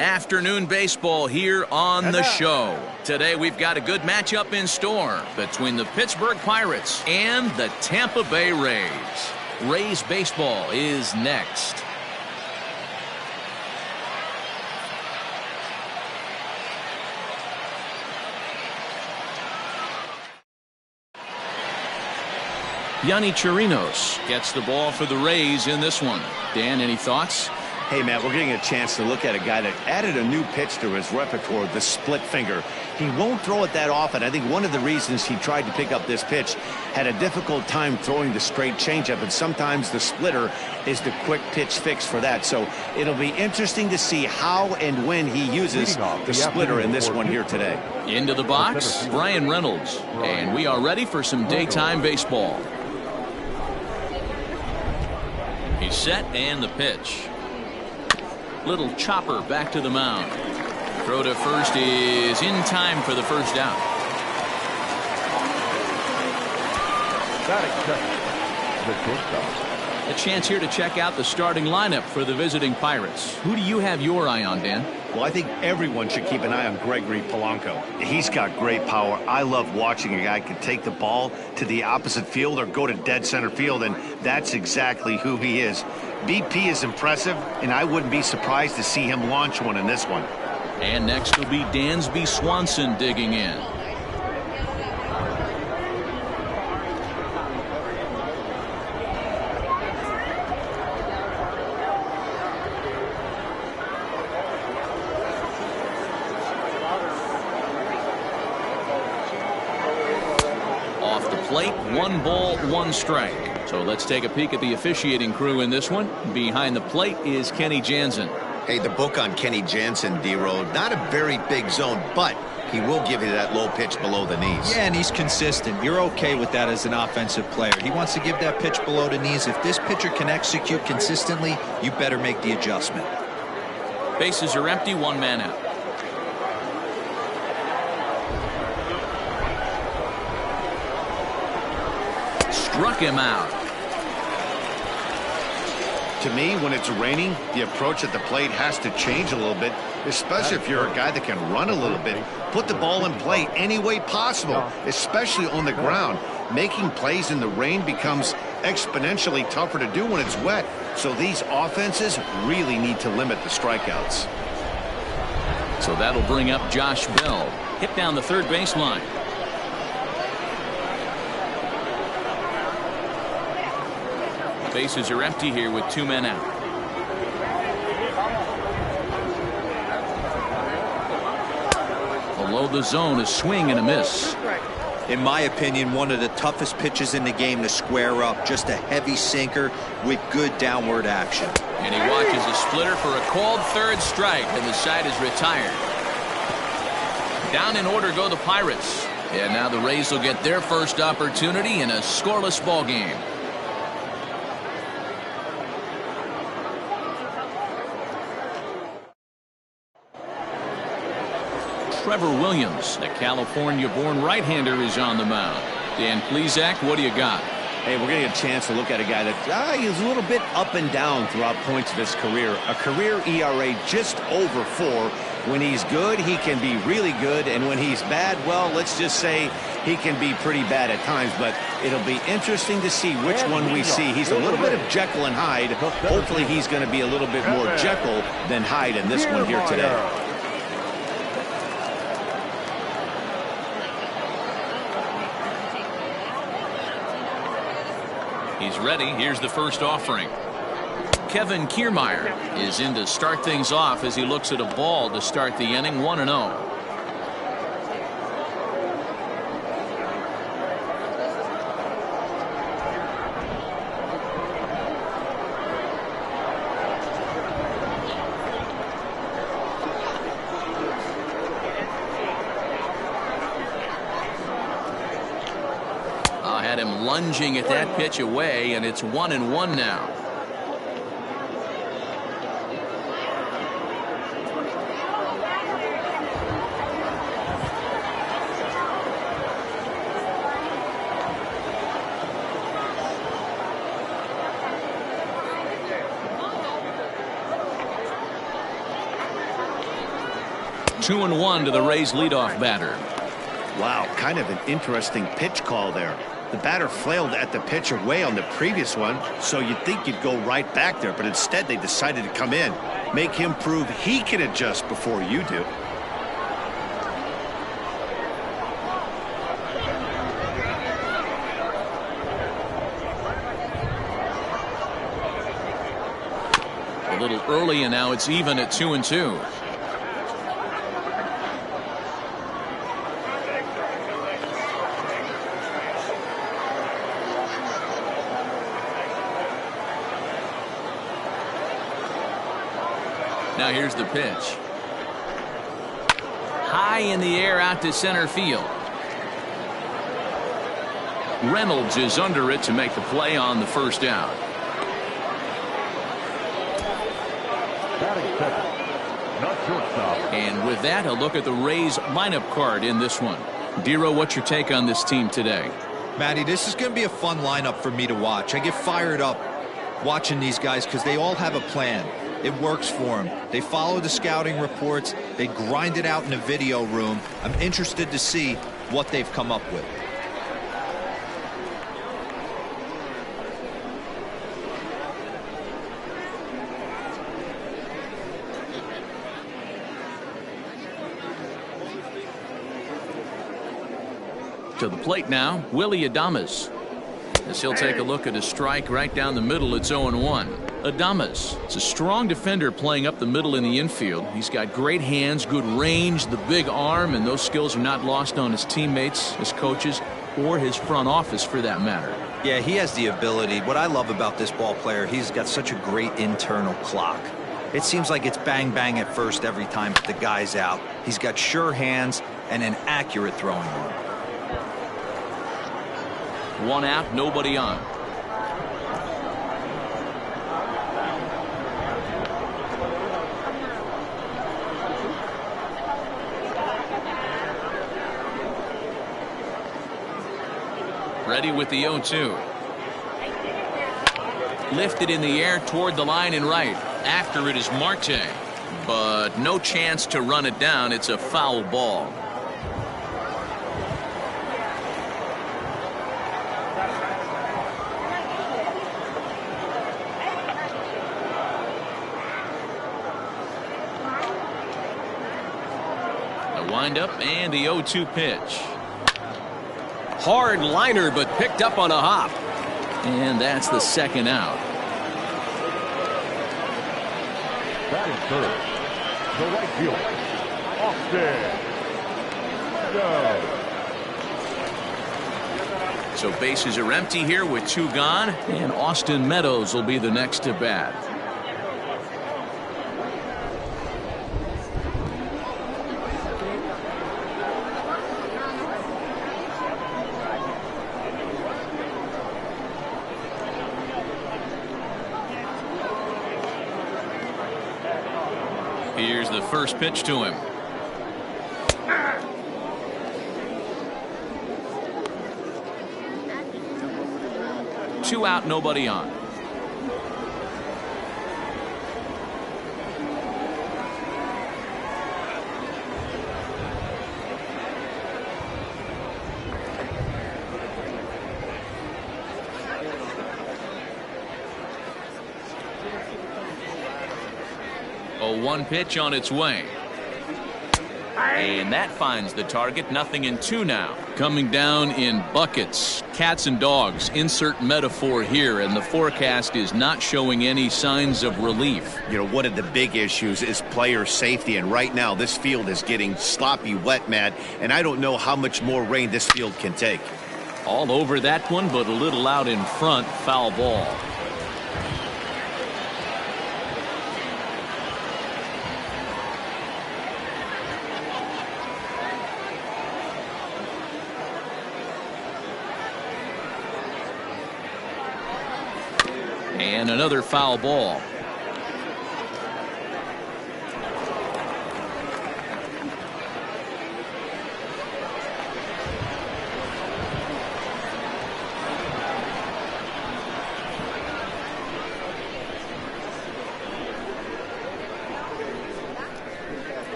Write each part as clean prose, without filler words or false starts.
Afternoon baseball here on the show. Today we've got a good matchup in store between the Pittsburgh Pirates and the Tampa Bay Rays. Rays baseball is next. Yonny Chirinos gets the ball for the Rays in this one. Dan, any thoughts? Hey, Matt, we're getting a chance to look at a guy that added a new pitch to his repertoire, the split finger. He won't throw it that often. I think one of the reasons he tried to pick up this pitch had a difficult time throwing the straight changeup, and sometimes the splitter is the quick pitch fix for that. So it'll be interesting to see how and when he uses the splitter in this one here today. Into the box, Brian Reynolds, and we are ready for some daytime baseball. He's set, and the pitch. Little chopper back to the mound. Throw to first is in time for the first out. A chance here to check out the starting lineup for the visiting Pirates. Who do you have your eye on, Dan? Well, I think everyone should keep an eye on Gregory Polanco. He's got great power. I love watching a guy can take the ball to the opposite field or go to dead center field, and that's exactly who he is. BP is impressive, and I wouldn't be surprised to see him launch one in this one. And next will be Dansby Swanson digging in. Off the plate, 1 ball, 1 strike. So let's take a peek at the officiating crew in this one. Behind the plate is Kenny Jansen. Hey, the book on Kenny Jansen, D-Road, not a very big zone, but he will give you that low pitch below the knees. Yeah, and he's consistent. You're okay with that as an offensive player. He wants to give that pitch below the knees. If this pitcher can execute consistently, you better make the adjustment. Bases are empty, 1 man out. Struck him out. To me, when it's raining, the approach at the plate has to change a little bit, especially if you're a guy that can run a little bit. Put the ball in play any way possible, especially on the ground. Making plays in the rain becomes exponentially tougher to do when it's wet. So these offenses really need to limit the strikeouts. So that'll bring up Josh Bell. Hit down the third baseline. Bases are empty here with 2 men out. Below the zone, a swing and a miss. In my opinion, one of the toughest pitches in the game to square up. Just a heavy sinker with good downward action. And he watches a splitter for a called third strike, and the side is retired. Down in order go the Pirates. And now the Rays will get their first opportunity in a scoreless ball game. Trevor Williams, the California-born right-hander, is on the mound. Dan Plesac, what do you got? Hey, we're getting a chance to look at a guy that he's a little bit up and down throughout points of his career. A career ERA just over 4. When he's good, he can be really good, and when he's bad, well, let's just say he can be pretty bad at times. But it'll be interesting to see which one we see. He's a little bit of Jekyll and Hyde. Hopefully he's going to be a little bit more Jekyll than Hyde in this one here today. He's ready. Here's the first offering. Kevin Kiermaier is in to start things off as he looks at a ball to start the inning. 1-0. Had him lunging at that pitch away, and it's 1-1 now. 2-1 to the Rays leadoff batter. Wow, kind of an interesting pitch call there. The batter flailed at the pitcher way on the previous one, so you'd think you'd go right back there, but instead they decided to come in. Make him prove he can adjust before you do. A little early, and now it's even at 2-2. Now here's the pitch. High in the air out to center field. Reynolds is under it to make the play on the first out. And with that, a look at the Rays lineup card in this one. Dero, what's your take on this team today? Matty, this is going to be a fun lineup for me to watch. I get fired up watching these guys because they all have a plan. It works for them. They follow the scouting reports. They grind it out in the video room. I'm interested to see what they've come up with. To the plate now, Willie Adames. As he'll take a look at a strike right down the middle, it's 0-1. Adames is a strong defender playing up the middle in the infield. He's got great hands, good range, the big arm, and those skills are not lost on his teammates, his coaches, or his front office for that matter. Yeah, he has the ability. What I love about this ball player, he's got such a great internal clock. It seems like it's bang bang at first every time the guy's out. He's got sure hands and an accurate throwing arm. One out, nobody on. Ready with the 0-2. Lifted in the air toward the line and right. After it is Marte. But no chance to run it down. It's a foul ball. Windup and the 0-2 pitch. Hard liner, but picked up on a hop. And that's the second out. Batting third, the right fielder, Austin Meadows. So bases are empty here with 2 gone, and Austin Meadows will be the next to bat. Here's the first pitch to him. Two out, nobody on. A 1 pitch on its way. And that finds the target. 0-2 now. Coming down in buckets. Cats and dogs. Insert metaphor here. And the forecast is not showing any signs of relief. You know, one of the big issues is player safety. And right now, this field is getting sloppy wet, Matt. And I don't know how much more rain this field can take. All over that one, but a little out in front. Foul ball. And another foul ball.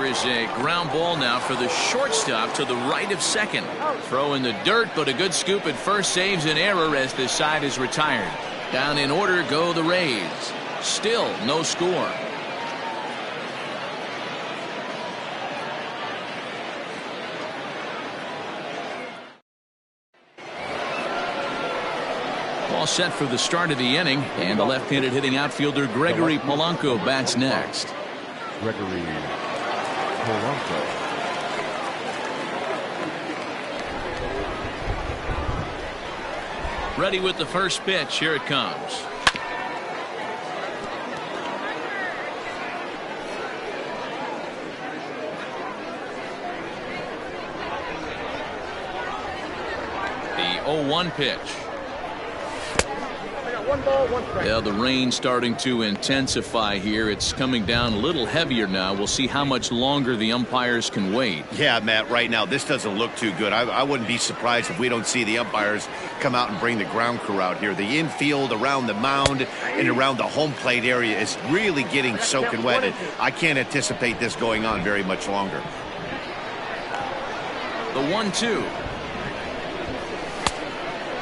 Here is a ground ball now for the shortstop to the right of second. Throw in the dirt, but a good scoop at first saves an error as the side is retired. Down in order go the Rays. Still no score. All set for the start of the inning, and the left-handed hitting outfielder Gregory Polanco bats next. Gregory Polanco. Ready with the first pitch. Here it comes. The 0-1 pitch. Yeah, the rain's starting to intensify here. It's coming down a little heavier now. We'll see how much longer the umpires can wait. Yeah, Matt, right now this doesn't look too good. I wouldn't be surprised if we don't see the umpires come out and bring the ground crew out here. The infield around the mound and around the home plate area is really getting soaking wet, and I can't anticipate this going on very much longer. The 1-2.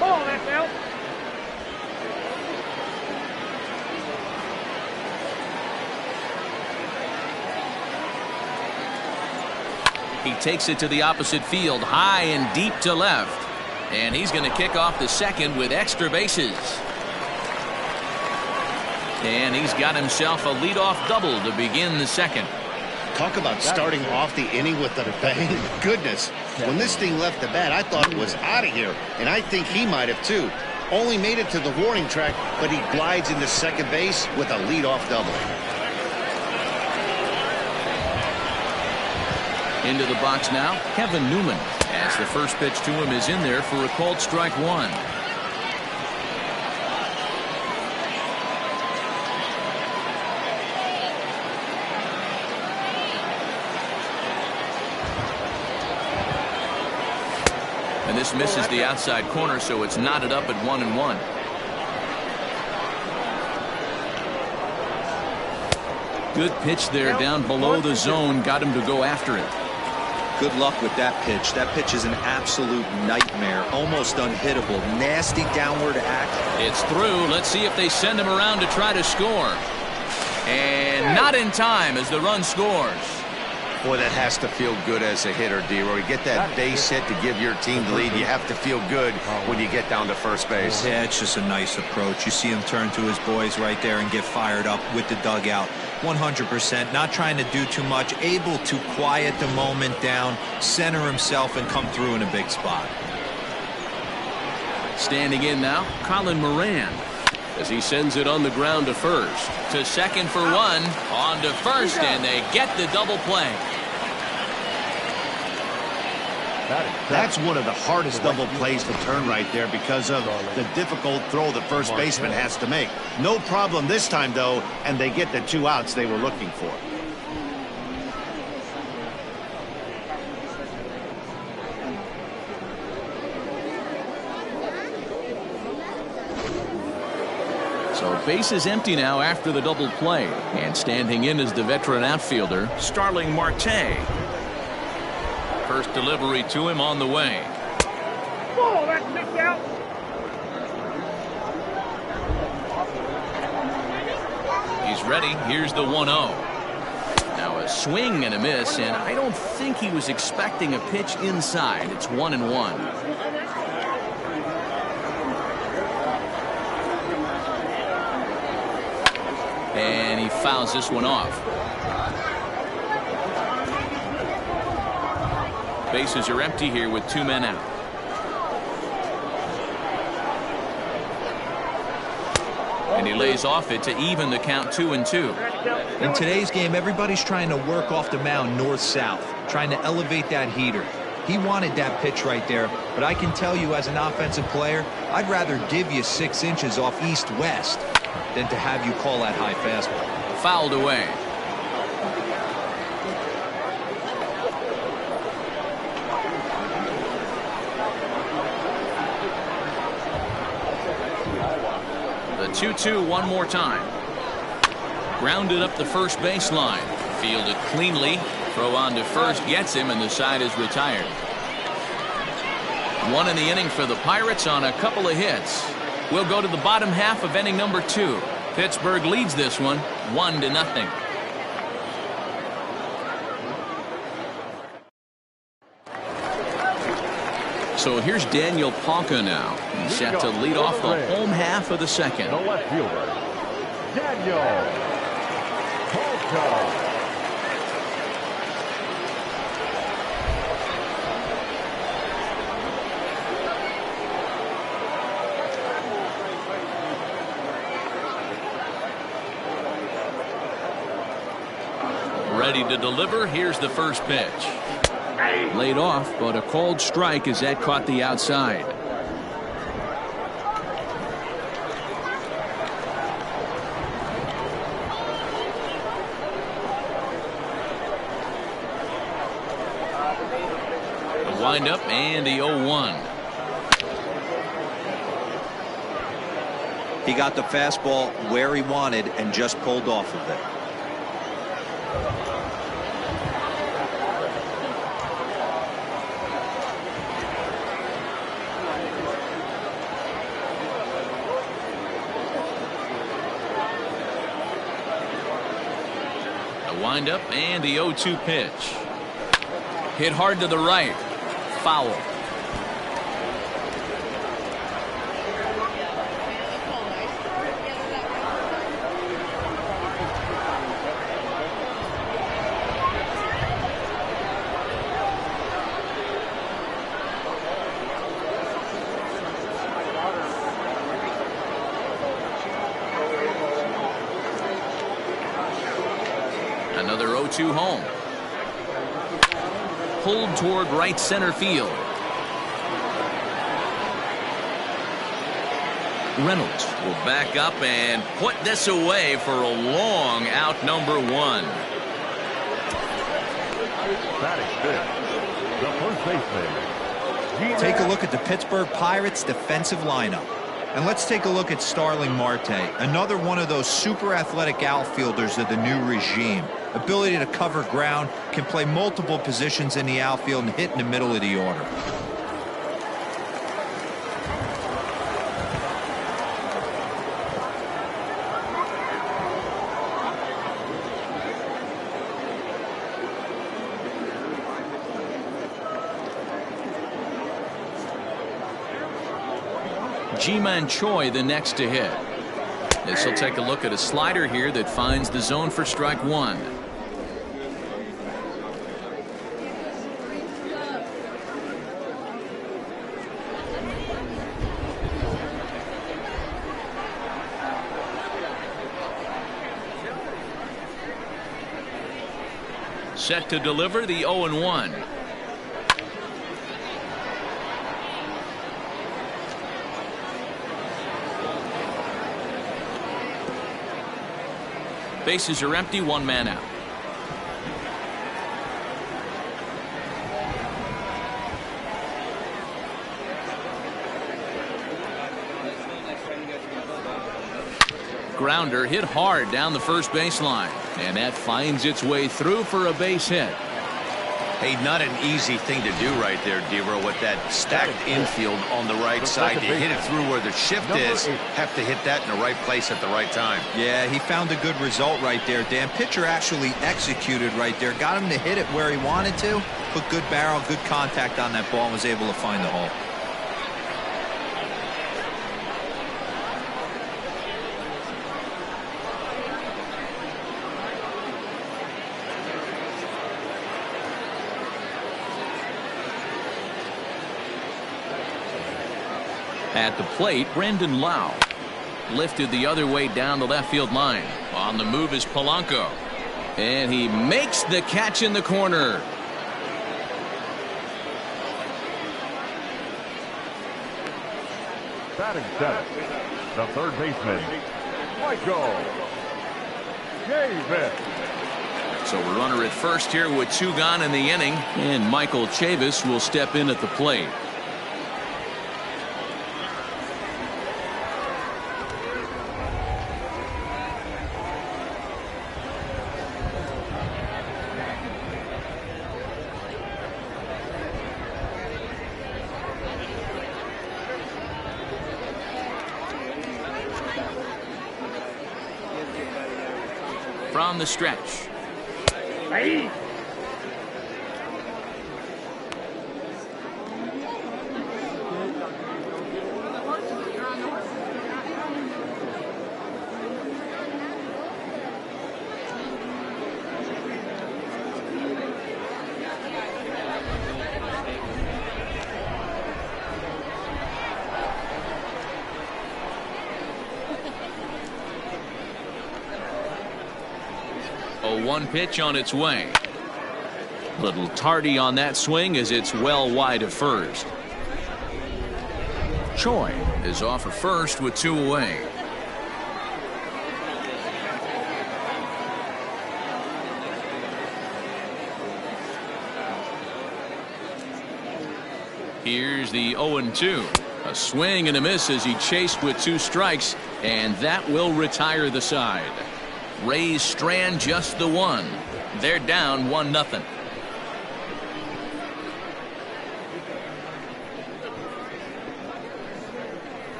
Oh, that's out. He takes it to the opposite field, high and deep to left. And he's going to kick off the second with extra bases. And he's got himself a leadoff double to begin the second. Talk about starting off the inning with a bang. Goodness, when this thing left the bat, I thought it was out of here. And I think he might have too. Only made it to the warning track, but he glides into second base with a leadoff double. Into the box now, Kevin Newman, as the first pitch to him is in there for a called strike one. And this misses the outside corner, so it's knotted up at 1-1. Good pitch there down below the zone, got him to go after it. Good luck with that pitch. That pitch is an absolute nightmare. Almost unhittable. Nasty downward act. It's through. Let's see if they send him around to try to score. And not in time as the run scores. Boy, that has to feel good as a hitter, D-Roy. You get that base hit to give your team the lead. You have to feel good when you get down to first base. Yeah, it's just a nice approach. You see him turn to his boys right there and get fired up with the dugout. 100%, not trying to do too much, able to quiet the moment down, center himself, and come through in a big spot. Standing in now, Colin Moran, as he sends it on the ground to first. To second for one, on to first, and they get the double play. That's one of the hardest double plays to turn right there because of the difficult throw the first baseman has to make. No problem this time, though, and they get the 2 outs they were looking for. So base is empty now after the double play, and standing in is the veteran outfielder, Starling Marte. First delivery to him on the way. Oh, that's knocked out. He's ready. Here's the 1-0. Now a swing and a miss, and I don't think he was expecting a pitch inside. It's 1-1. And he fouls this one off. Bases are empty here with 2 men out. And he lays off it to even the count 2-2. In today's game, everybody's trying to work off the mound north-south, trying to elevate that heater. He wanted that pitch right there, but I can tell you as an offensive player, I'd rather give you 6 inches off east-west than to have you call that high fastball. Fouled away. The 2-2 one more time. Grounded up the first baseline. Fielded cleanly. Throw on to first gets him, and the side is retired. One in the inning for the Pirates on a couple of hits. We'll go to the bottom half of inning number 2. Pittsburgh leads this one 1-0. So here's Daniel Palka now. He's set to lead off the home half of the second. The left fielder, Daniel Palka. Ready to deliver. Here's the first pitch. Laid off, but a called strike as that caught the outside. The windup and the 0-1. He got the fastball where he wanted and just pulled off of it. Windup and the 0-2 pitch. Hit hard to the right. Foul. Another 0-2 home. Pulled toward right center field. Reynolds will back up and put this away for a long out number 1. Batting fifth, the first baseman. Take a look at the Pittsburgh Pirates defensive lineup. And let's take a look at Starling Marte, another one of those super athletic outfielders of the new regime. Ability to cover ground, can play multiple positions in the outfield and hit in the middle of the order. Ji-Man Choi the next to hit. This will take a look at a slider here that finds the zone for strike 1. Set to deliver the 0-1. Bases are empty, 1 man out. Grounder hit hard down the first baseline, and that finds its way through for a base hit. Hey, not an easy thing to do right there, Dero, with that stacked infield on the right side. To hit it through where the shift is, have to hit that in the right place at the right time. Yeah, he found a good result right there, Dan. Pitcher actually executed right there. Got him to hit it where he wanted to. Put good barrel, good contact on that ball, and was able to find the hole. At the plate, Brendan Lau lifted the other way down the left field line. On the move is Polanco, and he makes the catch in the corner. Batting seventh, the third baseman, Michael Chavis. So a runner at first here with 2 gone in the inning, and Michael Chavis will step in at the plate. from the stretch. Hey. 0-1 pitch on its way. Little tardy on that swing as it's well wide of first. Choi is off of first with 2 away. Here's the 0-2. A swing and a miss as he chased with 2 strikes, and that will retire the side. Rays strand just the 1. They're down 1-0.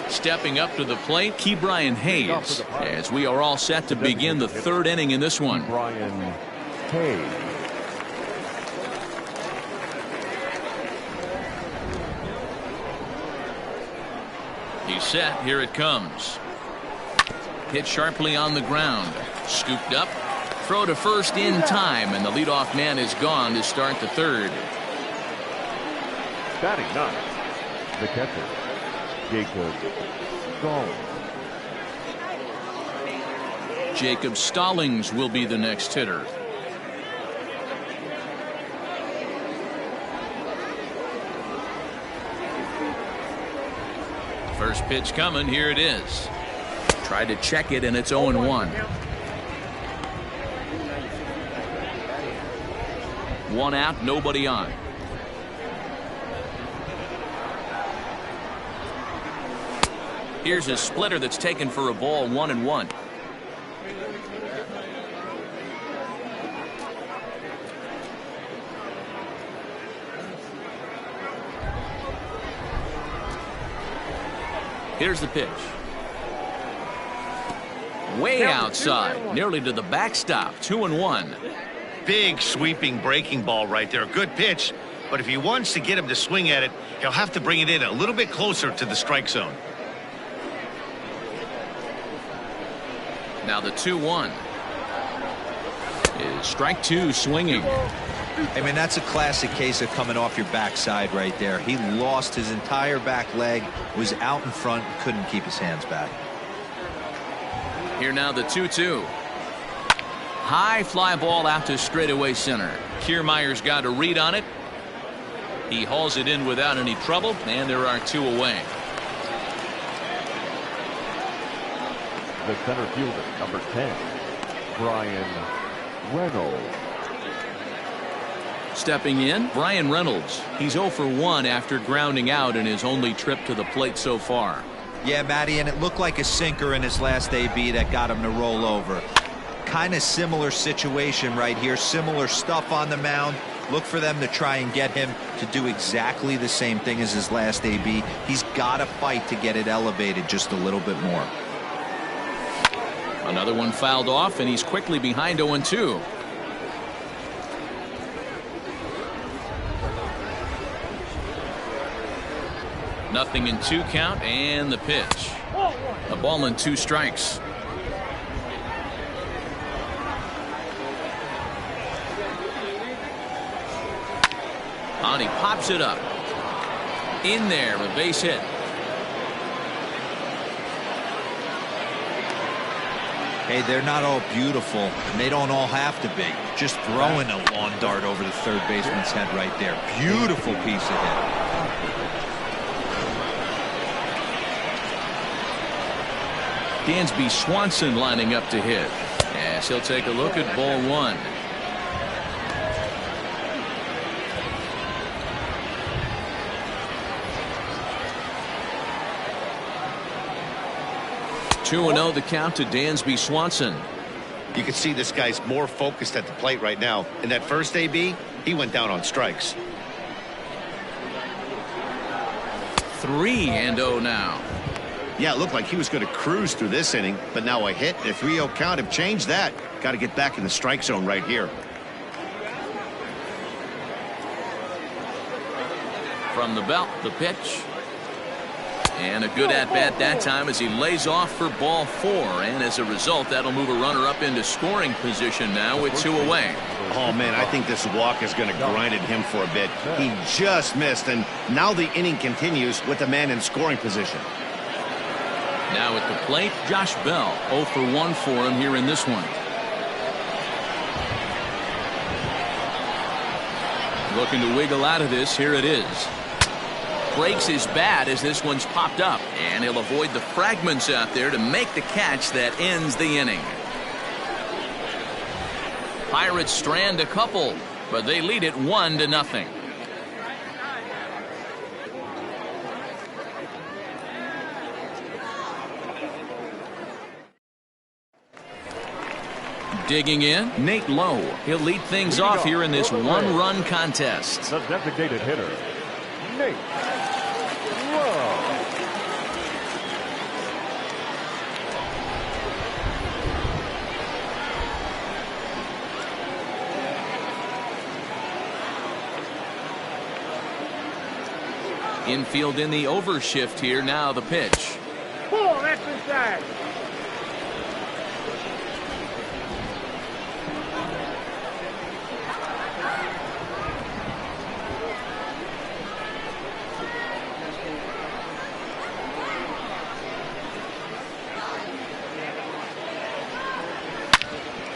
Stepping up to the plate, Ke'Bryan Hayes, as we are all set to begin the 3rd inning in this one. Ke'Bryan Hayes. He's set. Here it comes. Hit sharply on the ground. Scooped up. Throw to first in time, and the leadoff man is gone to start the 3rd. Batting 9th, the catcher, Jacob Stallings. Jacob Stallings will be the next hitter. First pitch coming. Here it is. Tried to check it, and it's 0-1. 1 out, nobody on. Here's a splitter that's taken for a ball. 1-1. Here's the pitch. Way outside, nearly to the backstop. 2-1. Big sweeping breaking ball right there. A good pitch, but if he wants to get him to swing at it, he'll have to bring it in a little bit closer to the strike zone. Now the 2-1 is strike 2, swinging. I mean, that's a classic case of coming off your backside right there. He lost his entire back leg, was out in front, couldn't keep his hands back. Here now the 2-2. High fly ball out to straightaway center. Kiermaier's got a read on it. He hauls it in without any trouble, and there are 2 away. The center fielder, number 10, Brian Reynolds. Stepping in, Brian Reynolds. He's 0 for 1 after grounding out in his only trip to the plate so far. Yeah, Matty, and it looked like a sinker in his last AB that got him to roll over. Kind of similar situation right here. Similar stuff on the mound. Look for them to try and get him to do exactly the same thing as his last AB. He's got to fight to get it elevated just a little bit more. Another one fouled off, and he's quickly behind 0-2. Nothing in 2 count, and the pitch. A ball and 2 strikes. On he pops it up. In there, a base hit. Hey, they're not all beautiful, and they don't all have to be. Just throwing a lawn dart over the third baseman's head right there. Beautiful piece of hit. Dansby Swanson lining up to hit. As he'll take a look at ball 1. Two and 0 the count to Dansby Swanson. You can see this guy's more focused at the plate right now. In that first AB, he went down on strikes. 3-0 now. Yeah, it looked like he was going to cruise through this inning, but now a hit and a 3-0 count have changed that. Got to get back in the strike zone right here. From the belt, the pitch. And a good at-bat that time as he lays off for ball 4. And as a result, that'll move a runner up into scoring position now with 2 away. Oh, man, I think this walk is going to grind at him for a bit. He just missed, and now the inning continues with the man in scoring position. Now at the plate, Josh Bell. 0 for 1 for him here in this one. Looking to wiggle out of this. Here it is. Breaks his bat as this one's popped up. And he'll avoid the fragments out there to make the catch that ends the inning. Pirates strand a couple, but they lead it 1-0. Digging in, Nate Lowe. He'll lead things off here in this one-run contest. The designated hitter, Nate Lowe. Infield in the overshift here. Now the pitch. Pull, that's inside.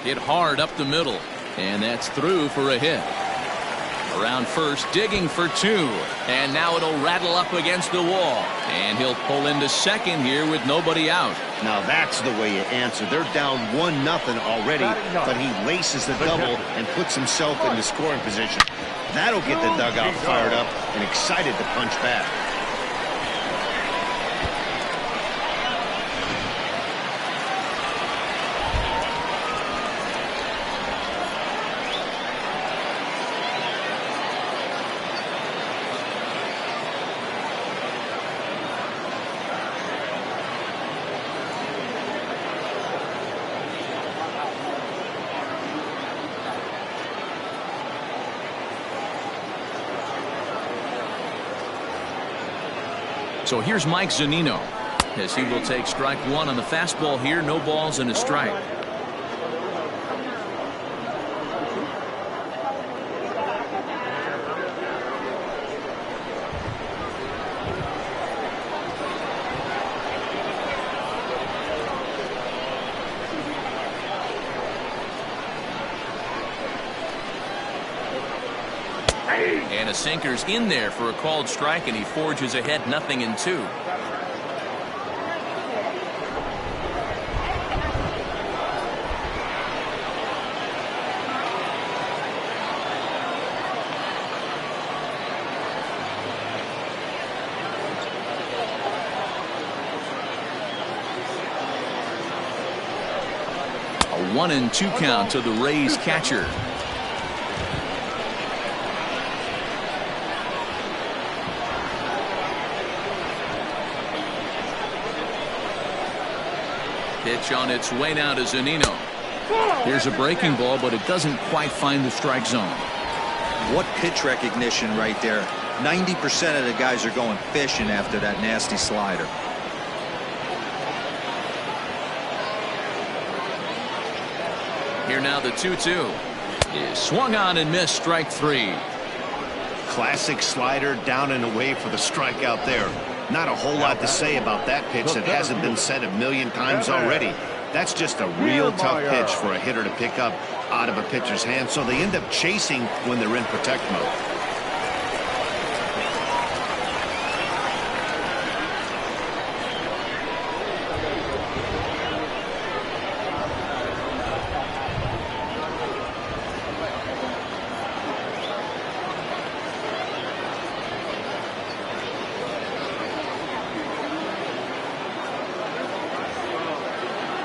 Hit hard up the middle, and that's through for a hit. Around first, digging for 2, and now it'll rattle up against the wall, and he'll pull into second here with nobody out. Now that's the way you answer. They're down 1-0 already, but he laces the double and puts himself into scoring position. That'll get the dugout fired up and excited to punch back. So here's Mike Zunino as he will take strike 1 on the fastball here. No balls and a strike. And a sinker's in there for a called strike, and he forges ahead 0-2. A 1-2 count to the Rays catcher. Pitch on its way now to Zunino. Here's a breaking ball, but it doesn't quite find the strike zone. What pitch recognition right there. 90% of the guys are going fishing after that nasty slider. Here now the 2-2 is swung on and missed. Strike 3. Classic slider down and away for the strikeout there. Not a whole lot to say about that pitch that hasn't been said a million times already. That's just a real tough pitch for a hitter to pick up out of a pitcher's hand, so they end up chasing when they're in protect mode.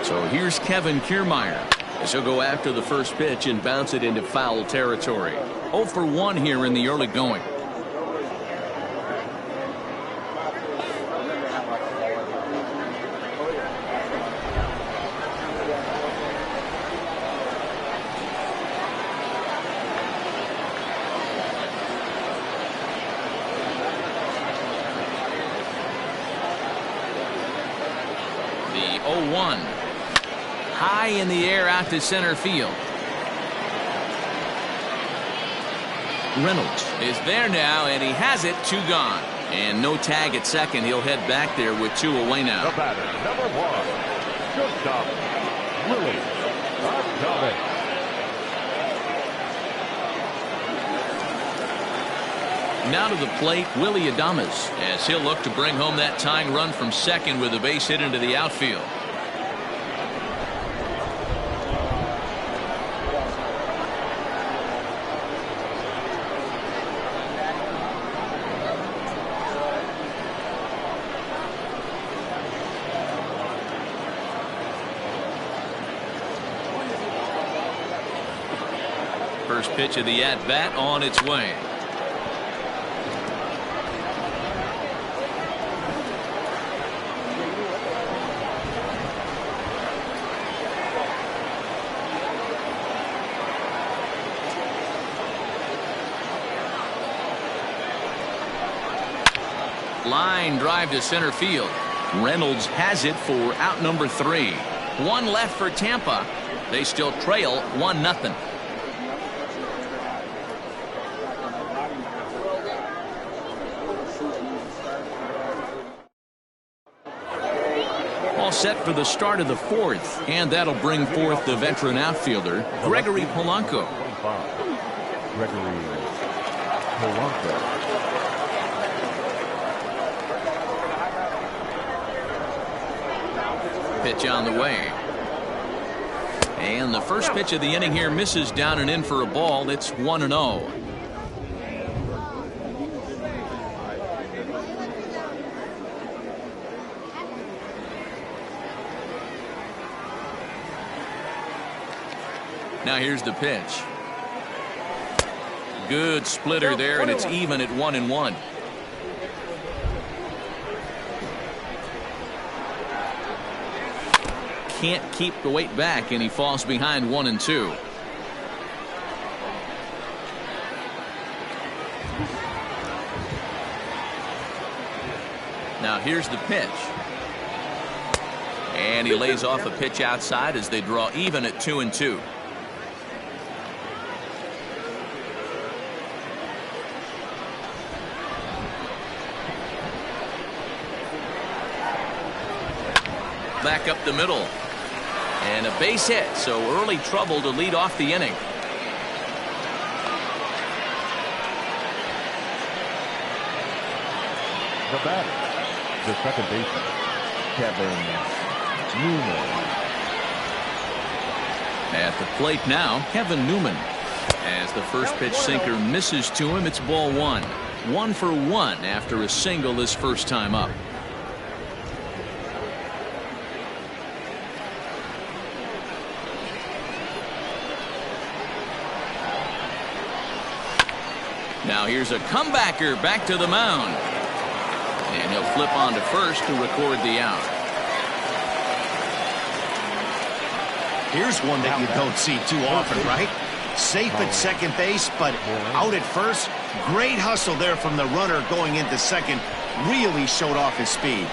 So here's Kevin Kiermaier as he'll go after the first pitch and bounce it into foul territory. 0 for 1 here in the early going. 0-1. High in the air out to center field. Reynolds is there now, and he has it. 2 gone. And no tag at second. He'll head back there with 2 away now. The batter, number 1. Shortstop, Willie. Now to the plate, Willie Adames, as he'll look to bring home that tying run from second with a base hit into the outfield. First pitch of the at-bat on its way. Line drive to center field. Reynolds has it for out number 3. 1 left for Tampa. They still trail 1-0. All set for the start of the 4th, and that'll bring forth the veteran outfielder, Gregory Polanco. Gregory Polanco. Pitch on the way. And the first pitch of the inning here misses down and in for a ball. It's 1-0. Now here's the pitch. Good splitter there, and it's even at 1-1. Can't keep the weight back, and he falls behind 1-2. Now here's the pitch. And he lays off a pitch outside as they draw even at 2-2. Back up the middle. And a base hit, so early trouble to lead off the inning. The batter, the second baseman, Kevin Newman. At the plate now, Kevin Newman. As the first pitch sinker misses to him, it's ball 1. 1 for 1 after a single his first time up. Now here's a comebacker back to the mound. And he'll flip on to first to record the out. Here's one that you don't see too often, right? Safe at second base, but out at first. Great hustle there from the runner going into second. Really showed off his speed.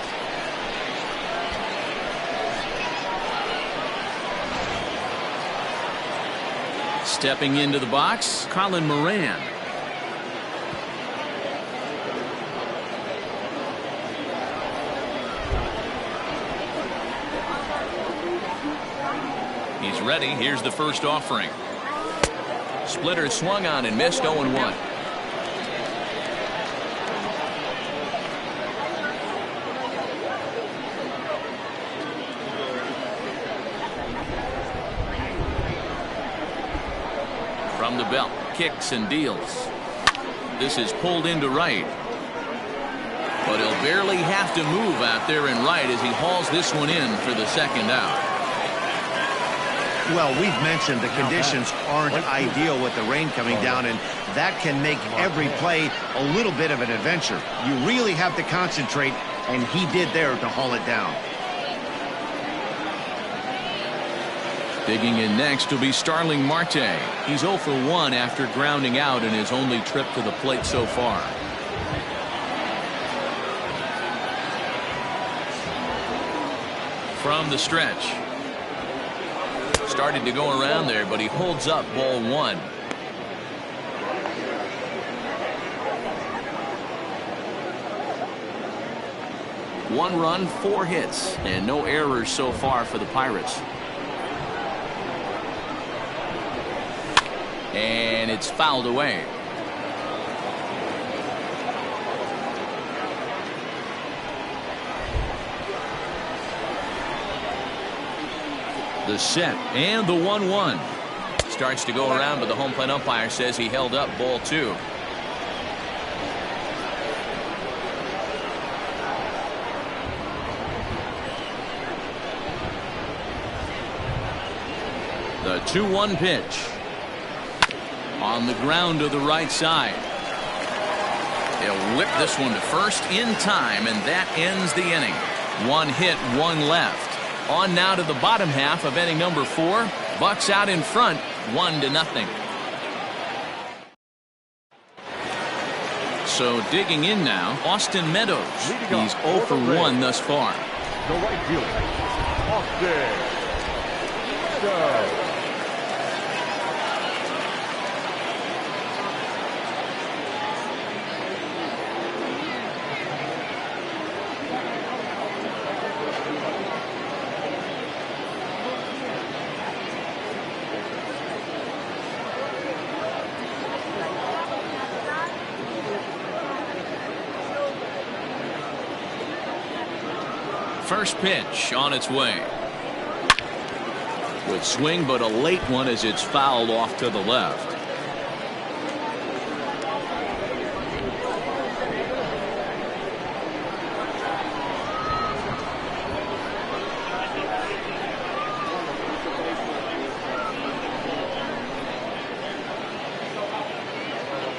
Stepping into the box, Colin Moran. He's ready. Here's the first offering. Splitter swung on and missed. 0-1. From the belt, kicks and deals. This is pulled into right. But he'll barely have to move out there in right as he hauls this one in for the second out. Well, we've mentioned the conditions aren't ideal with the rain coming down, and that can make every play a little bit of an adventure. You really have to concentrate, and he did there to haul it down. Digging in next will be Starling Marte. He's 0 for 1 after grounding out in his only trip to the plate so far. from the stretch. Started to go around there, but he holds up ball one. One run, 4 hits, and no errors so far for the Pirates. And it's fouled away. The set and the 1-1. Starts to go around, but the home plate umpire says he held up ball 2. The 2-1 pitch. On the ground to the right side. He'll whip this one to first in time, and that ends the inning. 1 hit, 1 left. On now to the bottom half of inning number 4. Bucks out in front, 1-0. So digging in now, Austin Meadows. He's 0 for 1 thus far. The right fielder, Austin Meadows. First pitch on its way. Good swing, but a late one as it's fouled off to the left.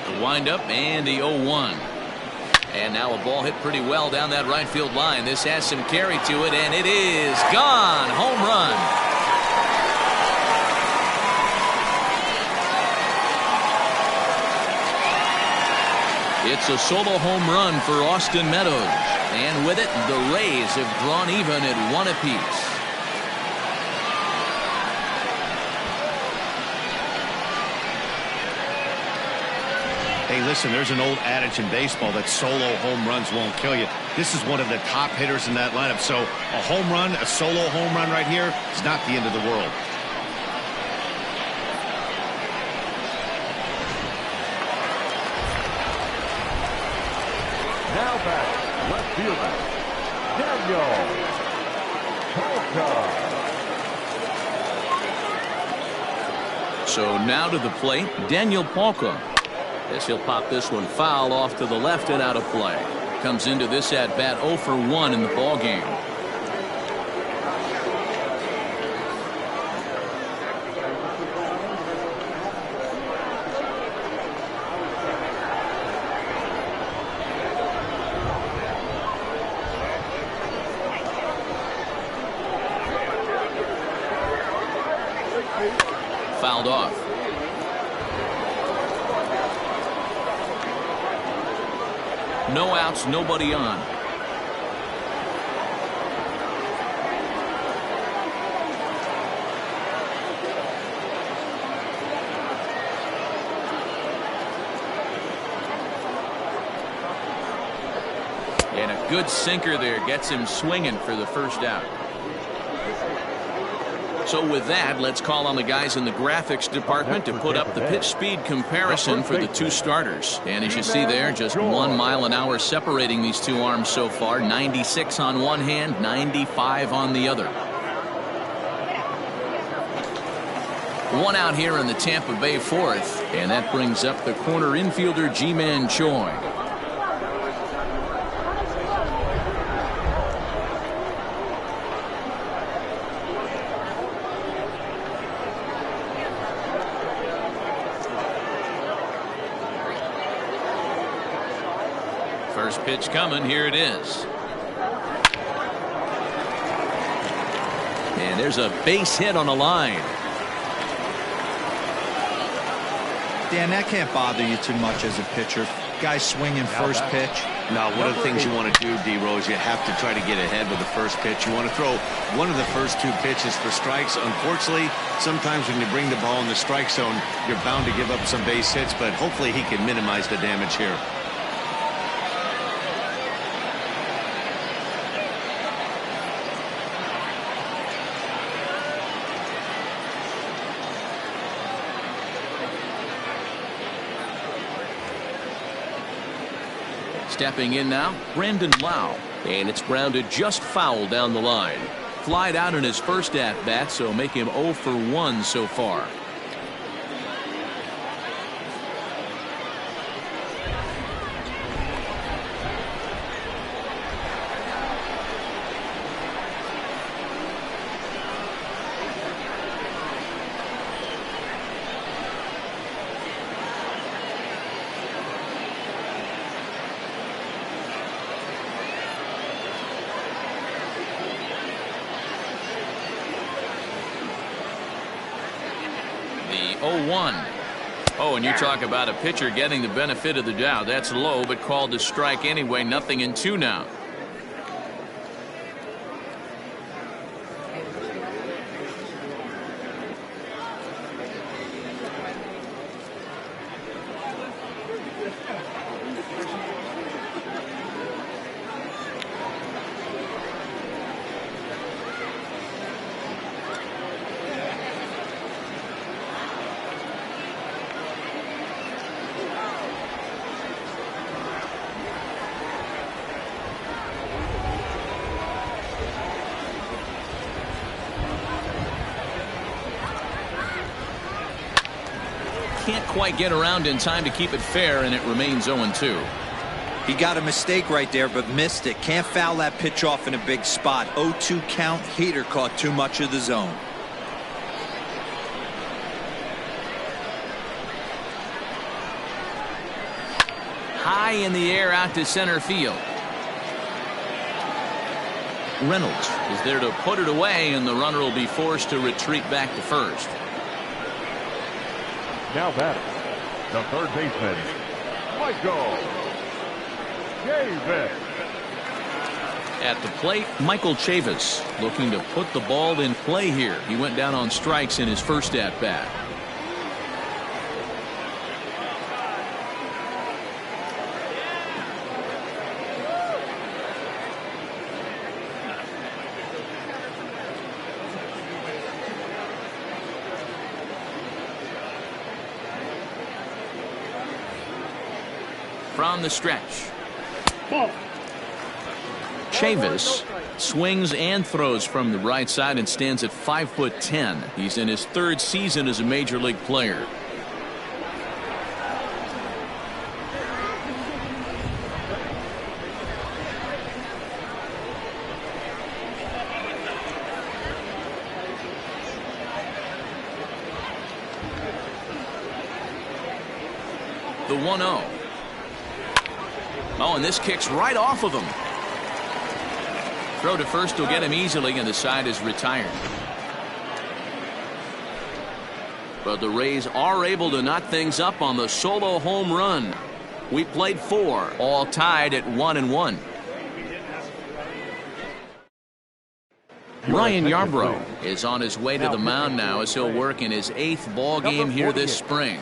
The windup and the 0-1. And now a ball hit pretty well down that right field line. This has some carry to it, and it is gone. Home run. It's a solo home run for Austin Meadows. And with it, the Rays have drawn even at 1 apiece. Hey, listen, there's an old adage in baseball that solo home runs won't kill you. This is one of the top hitters in that lineup. So a home run, a solo home run right here is not the end of the world. Now back, left fielder, Daniel Polka. So now to the plate, Daniel Polka. Guess he'll pop this one foul off to the left and out of play. Comes into this at bat 0 for 1 in the ball game. Fouled off. No outs, nobody on. And a good sinker there gets him swinging for the first out. So with that, let's call on the guys in the graphics department to put up the pitch speed comparison for the two starters. And as you see there, just 1 mile an hour separating these two arms so far. 96 on one hand, 95 on the other. One out here in the Tampa Bay fourth, and that brings up the corner infielder Ji-Man Choi. First pitch coming, here it is. And there's a base hit on the line. Dan, that can't bother you too much as a pitcher. guy swinging first pitch? Now, one of the things you want to do, D-Rose, you have to try to get ahead with the first pitch. You want to throw one of the first two pitches for strikes. Unfortunately, sometimes when you bring the ball in the strike zone, you're bound to give up some base hits, but hopefully he can minimize the damage here. Stepping in now, Brandon Lau. And it's grounded just foul down the line. Flied out in his first at-bat, so make him 0 for 1 so far. The 0-1. Oh, and you talk about a pitcher getting the benefit of the doubt. That's low, but called to strike anyway. Nothing in 2 now. Can't quite get around in time to keep it fair, and it remains 0-2. He got a mistake right there, but missed it. Can't foul that pitch off in a big spot. 0-2 count. Heater caught too much of the zone. High in the air out to center field. Reynolds is there to put it away, and the runner will be forced to retreat back to first. Now batting, the third baseman, Michael Chavis. At the plate, Michael Chavis looking to put the ball in play here. He went down on strikes in his first at-bat. From the stretch, Chavis swings and throws from the right side and stands at 5'10". He's in his 3rd season as a major league player. The 1-0. Oh, and this kicks right off of him. Throw to first will get him easily, and the side is retired. But the Rays are able to knock things up on the solo home run. We played 4, all tied at 1-1. Ryan Yarbrough is on his way to the mound now as he'll work in his 8th ball game here this spring.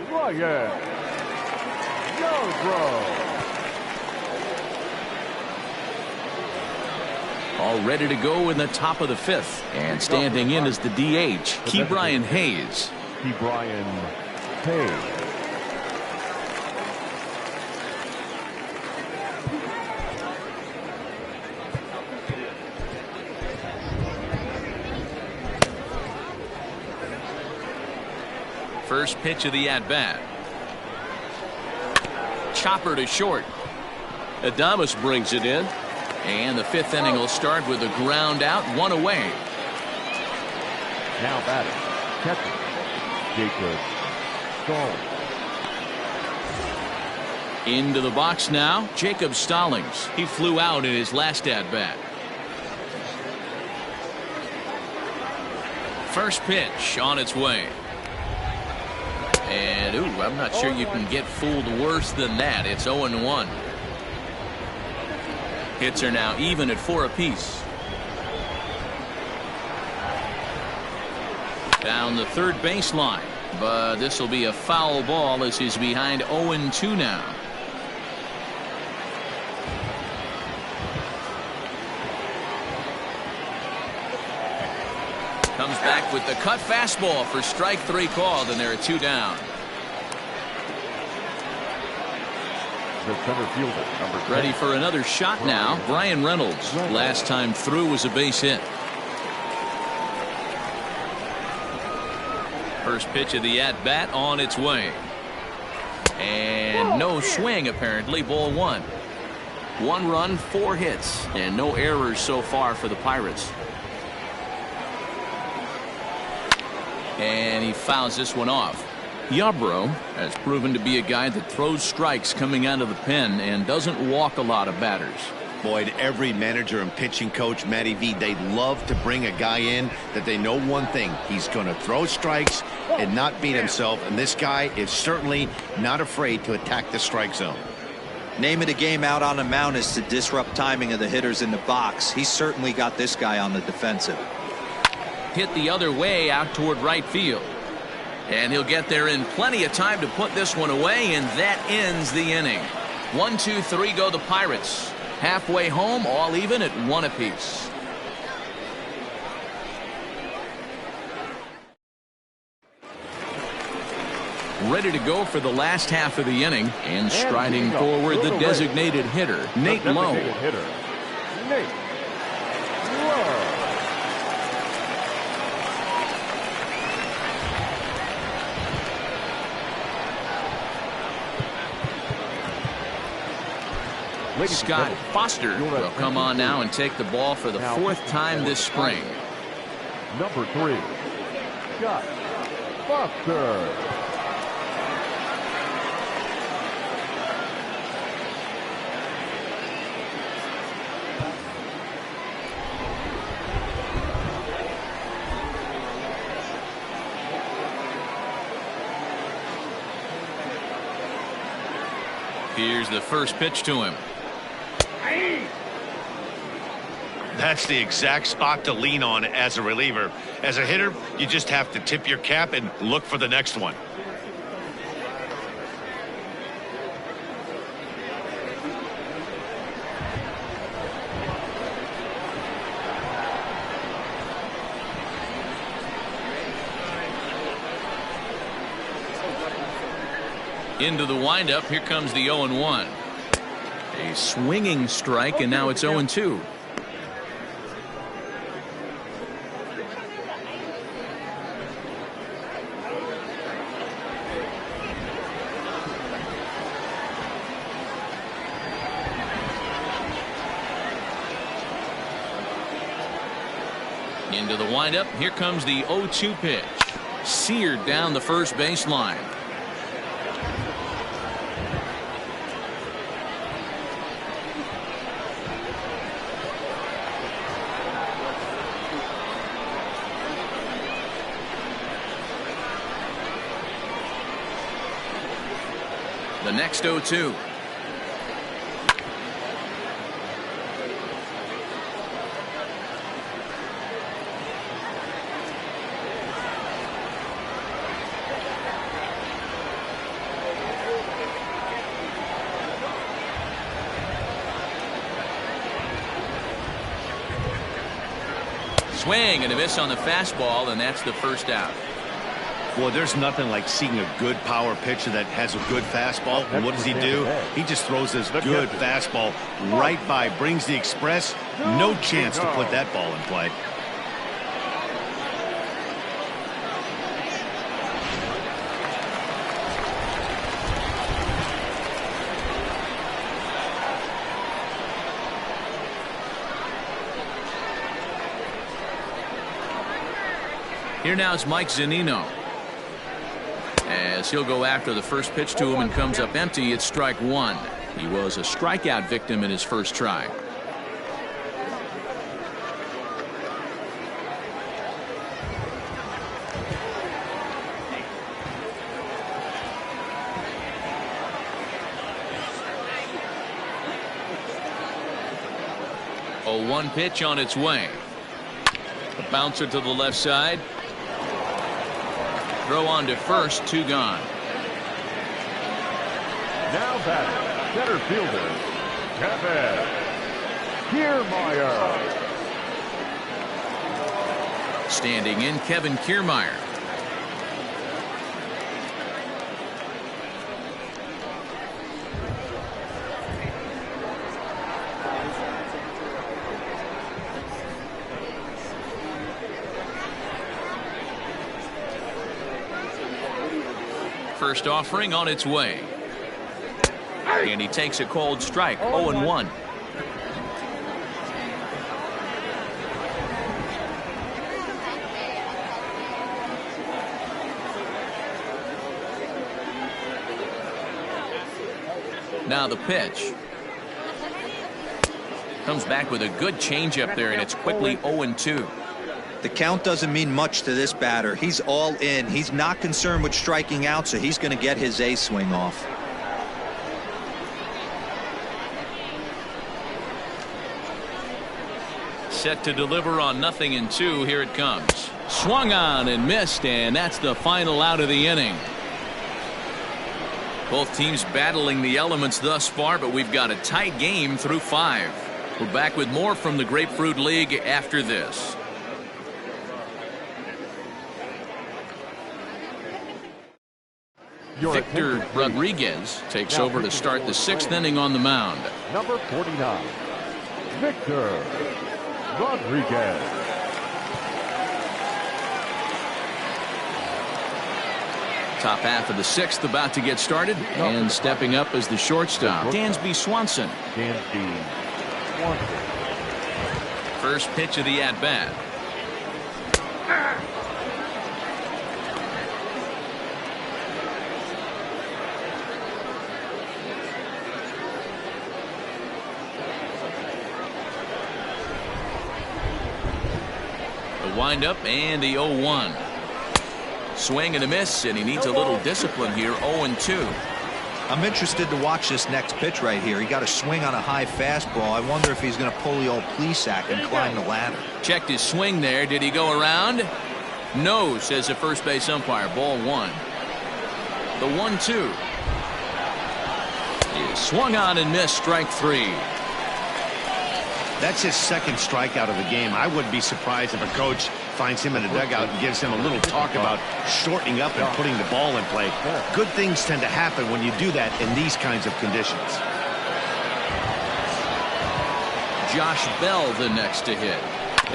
Ryan Yarbrough. All ready to go in the top of the 5th. And standing in is the DH, Ke'Bryan Hayes. Ke'Bryan Hayes. First pitch of the at-bat. Chopper to short. Adames brings it in. And the 5th inning will start with a ground out, 1 away. Now batting, catcher, Jacob Starling. Into the box now, Jacob Stallings. He flew out in his last at-bat. First pitch on its way. And, ooh, I'm not sure you can get fooled worse than that. It's 0-1. Hits are now even at 4 apiece. Down the third baseline. But this will be a foul ball as he's behind 0-2 now. Comes back with the cut fastball for strike 3 called, and there are 2 down. The center fielder, number 10. Ready for another shot now. Brian Reynolds. Last time through was a base hit. First pitch of the at-bat on its way. And no swing, apparently. Ball 1. 1 run, 4 hits, and no errors so far for the Pirates. And he fouls this one off. Yarbrough has proven to be a guy that throws strikes coming out of the pen and doesn't walk a lot of batters. Boyd, every manager and pitching coach, Matty V, they love to bring a guy in that they know one thing. He's going to throw strikes and not beat himself. And this guy is certainly not afraid to attack the strike zone. Name of the game out on the mound is to disrupt timing of the hitters in the box. He's certainly got this guy on the defensive. Hit the other way out toward right field. And he'll get there in plenty of time to put this one away, and that ends the inning. 1, 2, 3 go the Pirates. Halfway home, all even at 1 apiece. Ready to go for the last half of the inning, and striding forward the designated hitter, Nate Lowe. Nate Lowe. Scott Foster will come on now and take the ball for the 4th time this spring. Number 3, Scott Foster. Here's the first pitch to him. That's the exact spot to lean on as a reliever. As a hitter, you just have to tip your cap and look for the next one. Into the windup. Here comes the 0-1. A swinging strike, and now it's 0-2. Into the windup. Here comes the 0-2 pitch. Seared down the first baseline. The next 0-2. Swing and a miss on the fastball, and that's the first out. Well, there's nothing like seeing a good power pitcher that has a good fastball. And what does he do? He just throws this good fastball right by, brings the express. No chance to put that ball in play. Here now is Mike Zunino. As he'll go after the first pitch to him and comes up empty, it's strike 1. He was a strikeout victim in his first try. 0-1 pitch on its way. The bouncer to the left side. Throw on to first, 2 gone. Now batting, center fielder, Kevin Kiermaier. Standing in, Kevin Kiermaier. First offering on its way. And he takes a cold strike. 0-1. Now the pitch. Comes back with a good changeup there, and it's quickly 0-2. The count doesn't mean much to this batter. He's all in. He's not concerned with striking out, so he's going to get his A swing off. Set to deliver on 0-2. Here it comes. Swung on and missed, and that's the final out of the inning. Both teams battling the elements thus far, but we've got a tight game through 5. We're back with more from the Grapefruit League after this. Victor Rodriguez takes over to start the 6th inning on the mound. Number 49, Victor Rodriguez. Top half of the 6th about to get started, and stepping up as the shortstop, Dansby Swanson. First pitch of the at-bat. The windup and the 0-1. Swing and a miss, and he needs a little discipline here. 0-2. I'm interested to watch this next pitch right here. He got a swing on a high fastball. I wonder if he's going to pull the old Plesac and climb the ladder. Checked his swing there. Did he go around? No, says the first base umpire. Ball 1. The 1-2 is swung on and missed. Strike 3. That's his second strikeout of the game. I wouldn't be surprised if a coach finds him in the dugout and gives him a little talk about shortening up and putting the ball in play. Good things tend to happen when you do that in these kinds of conditions. Josh Bell the next to hit.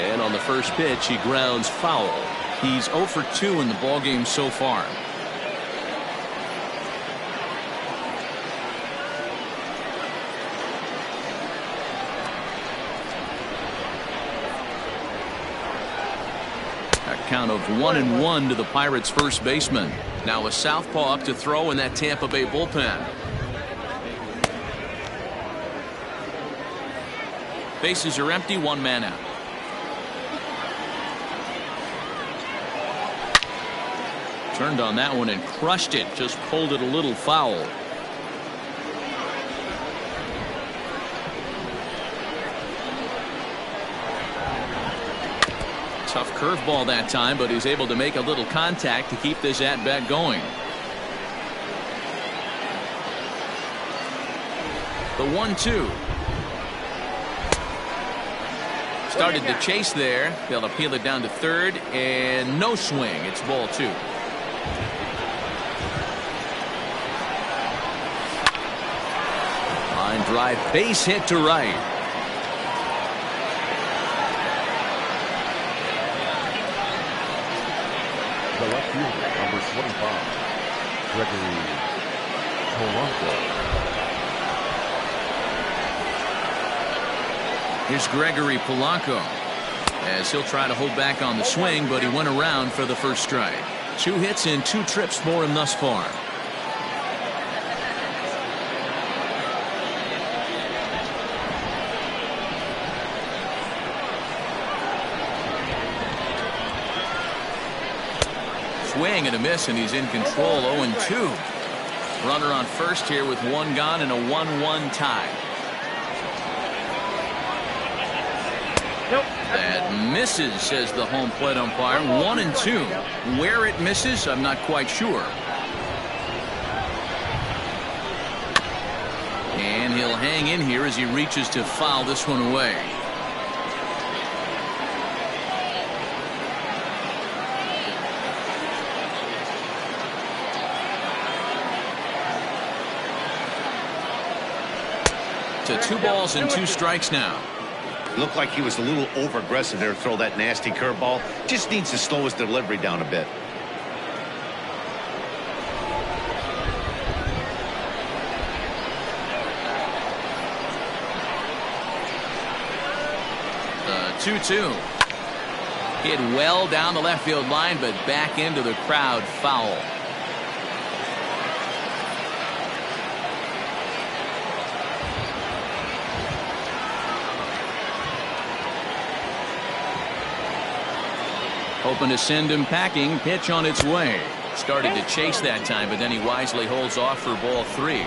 And on the first pitch, he grounds foul. He's 0 for 2 in the ballgame so far. Count of 1-1 to the Pirates' first baseman. Now a southpaw up to throw in that Tampa Bay bullpen. Bases are empty, 1 man out. Turned on that one and crushed it. Just pulled it a little foul. Tough curveball that time, but he's able to make a little contact to keep this at-bat going. The 1-2. Started to chase there. They'll appeal it down to third, and no swing. It's ball 2. Line drive, base hit to right. The left fielder, number 25, Gregory Polanco. Here's Gregory Polanco, as he'll try to hold back on the swing, but he went around for the first strike. 2 hits and 2 trips for him thus far. Swing and a miss, and he's in control. 0-2. Runner on first here with 1 gone and a 1-1 tie. That misses, says the home plate umpire. 1-2. Where it misses, I'm not quite sure. And he'll hang in here as he reaches to foul this one away. To 2 balls and 2 strikes now. Looked like he was a little over aggressive there to throw that nasty curveball. Just needs to slow his delivery down a bit. The 2-2. Hit well down the left field line, but back into the crowd, foul. Hoping to send him packing. Pitch on its way. Started to chase that time, but then he wisely holds off for ball 3.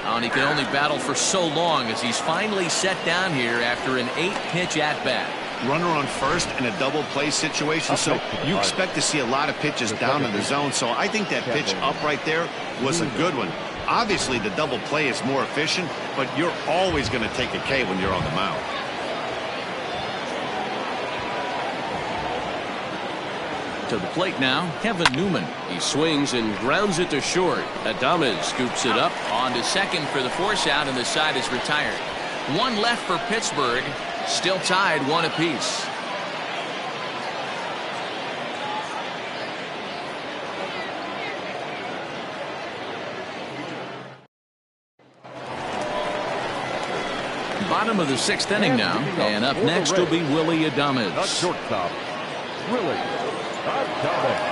And he can only battle for so long as he's finally set down here after an 8-pitch at-bat. Runner on first in a double play situation, so you expect to see a lot of pitches down in the zone. So I think that pitch up right there was a good one. Obviously, the double play is more efficient, but you're always going to take a K when you're on the mound. To the plate now, Kevin Newman. He swings and grounds it to short. Adames scoops it up. On to second for the force out, and the side is retired. 1 left for Pittsburgh. Still tied 1 apiece. Bottom of the 6th inning now, and up next will be Willie Adames. At shortstop, Willie Adames.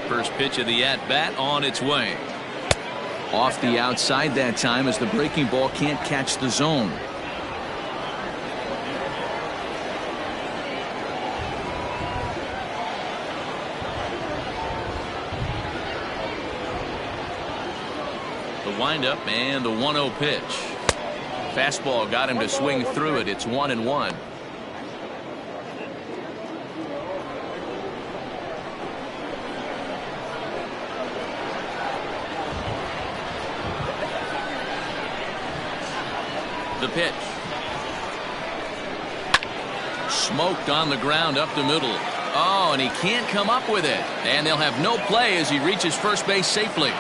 First pitch of the at-bat on its way. Off the outside that time as the breaking ball can't catch the zone. The windup and the 1-0 pitch. Fastball got him to swing through it. It's 1-1. The pitch. Smoked on the ground up the middle. Oh, and he can't come up with it. And they'll have no play as he reaches first base safely.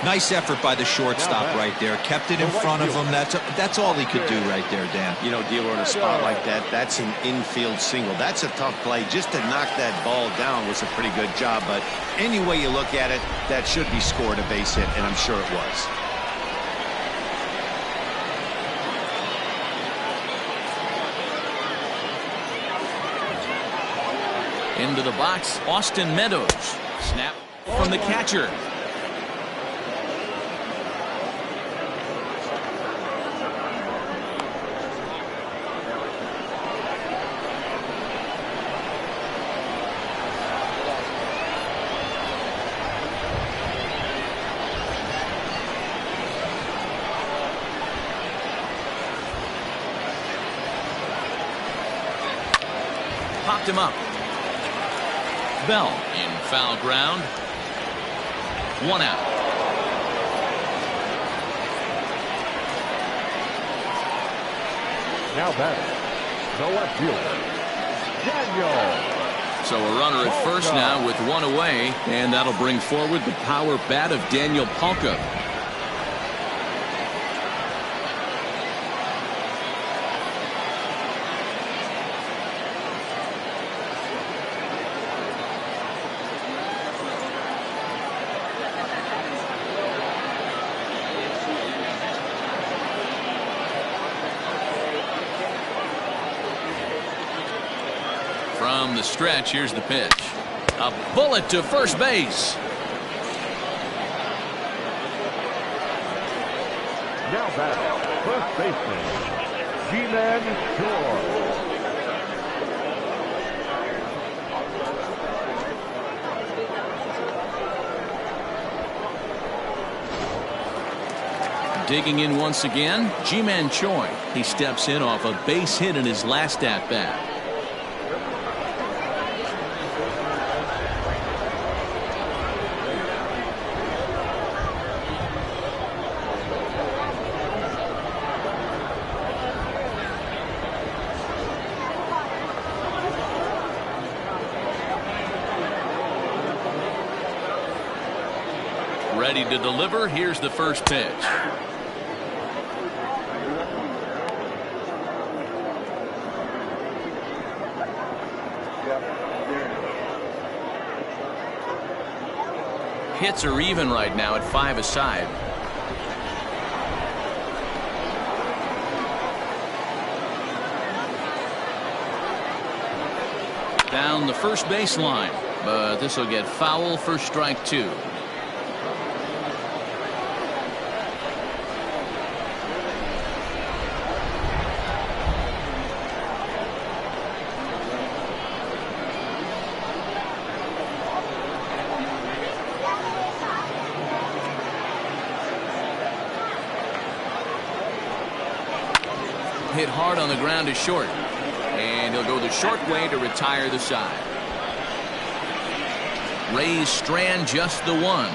Nice effort by the shortstop right there. Kept it in front of him. That's all he could do right there, Dan. You know, dealer in a spot like that, that's an infield single. That's a tough play. Just to knock that ball down was a pretty good job. But any way you look at it, that should be scored a base hit, and I'm sure it was. Into the box, Austin Meadows. Snap from the catcher. Popped him up. Bell in foul ground. 1 out. Now batting, the left fielder, Daniel. So a runner at first now with 1 away, and that'll bring forward the power bat of Daniel Palka. From the stretch, here's the pitch. A bullet to first base. At bat, first baseman, G-Man Shore. Digging in once again, G-Man Choi. He steps in off a base hit in his last at-bat. Ready to deliver. Here's the first pitch. Hits are even right now at 5 aside. Down the first baseline, but this will get foul for strike 2. Hit hard on the ground to short, and he'll go the short way to retire the side. Rays strand just the one.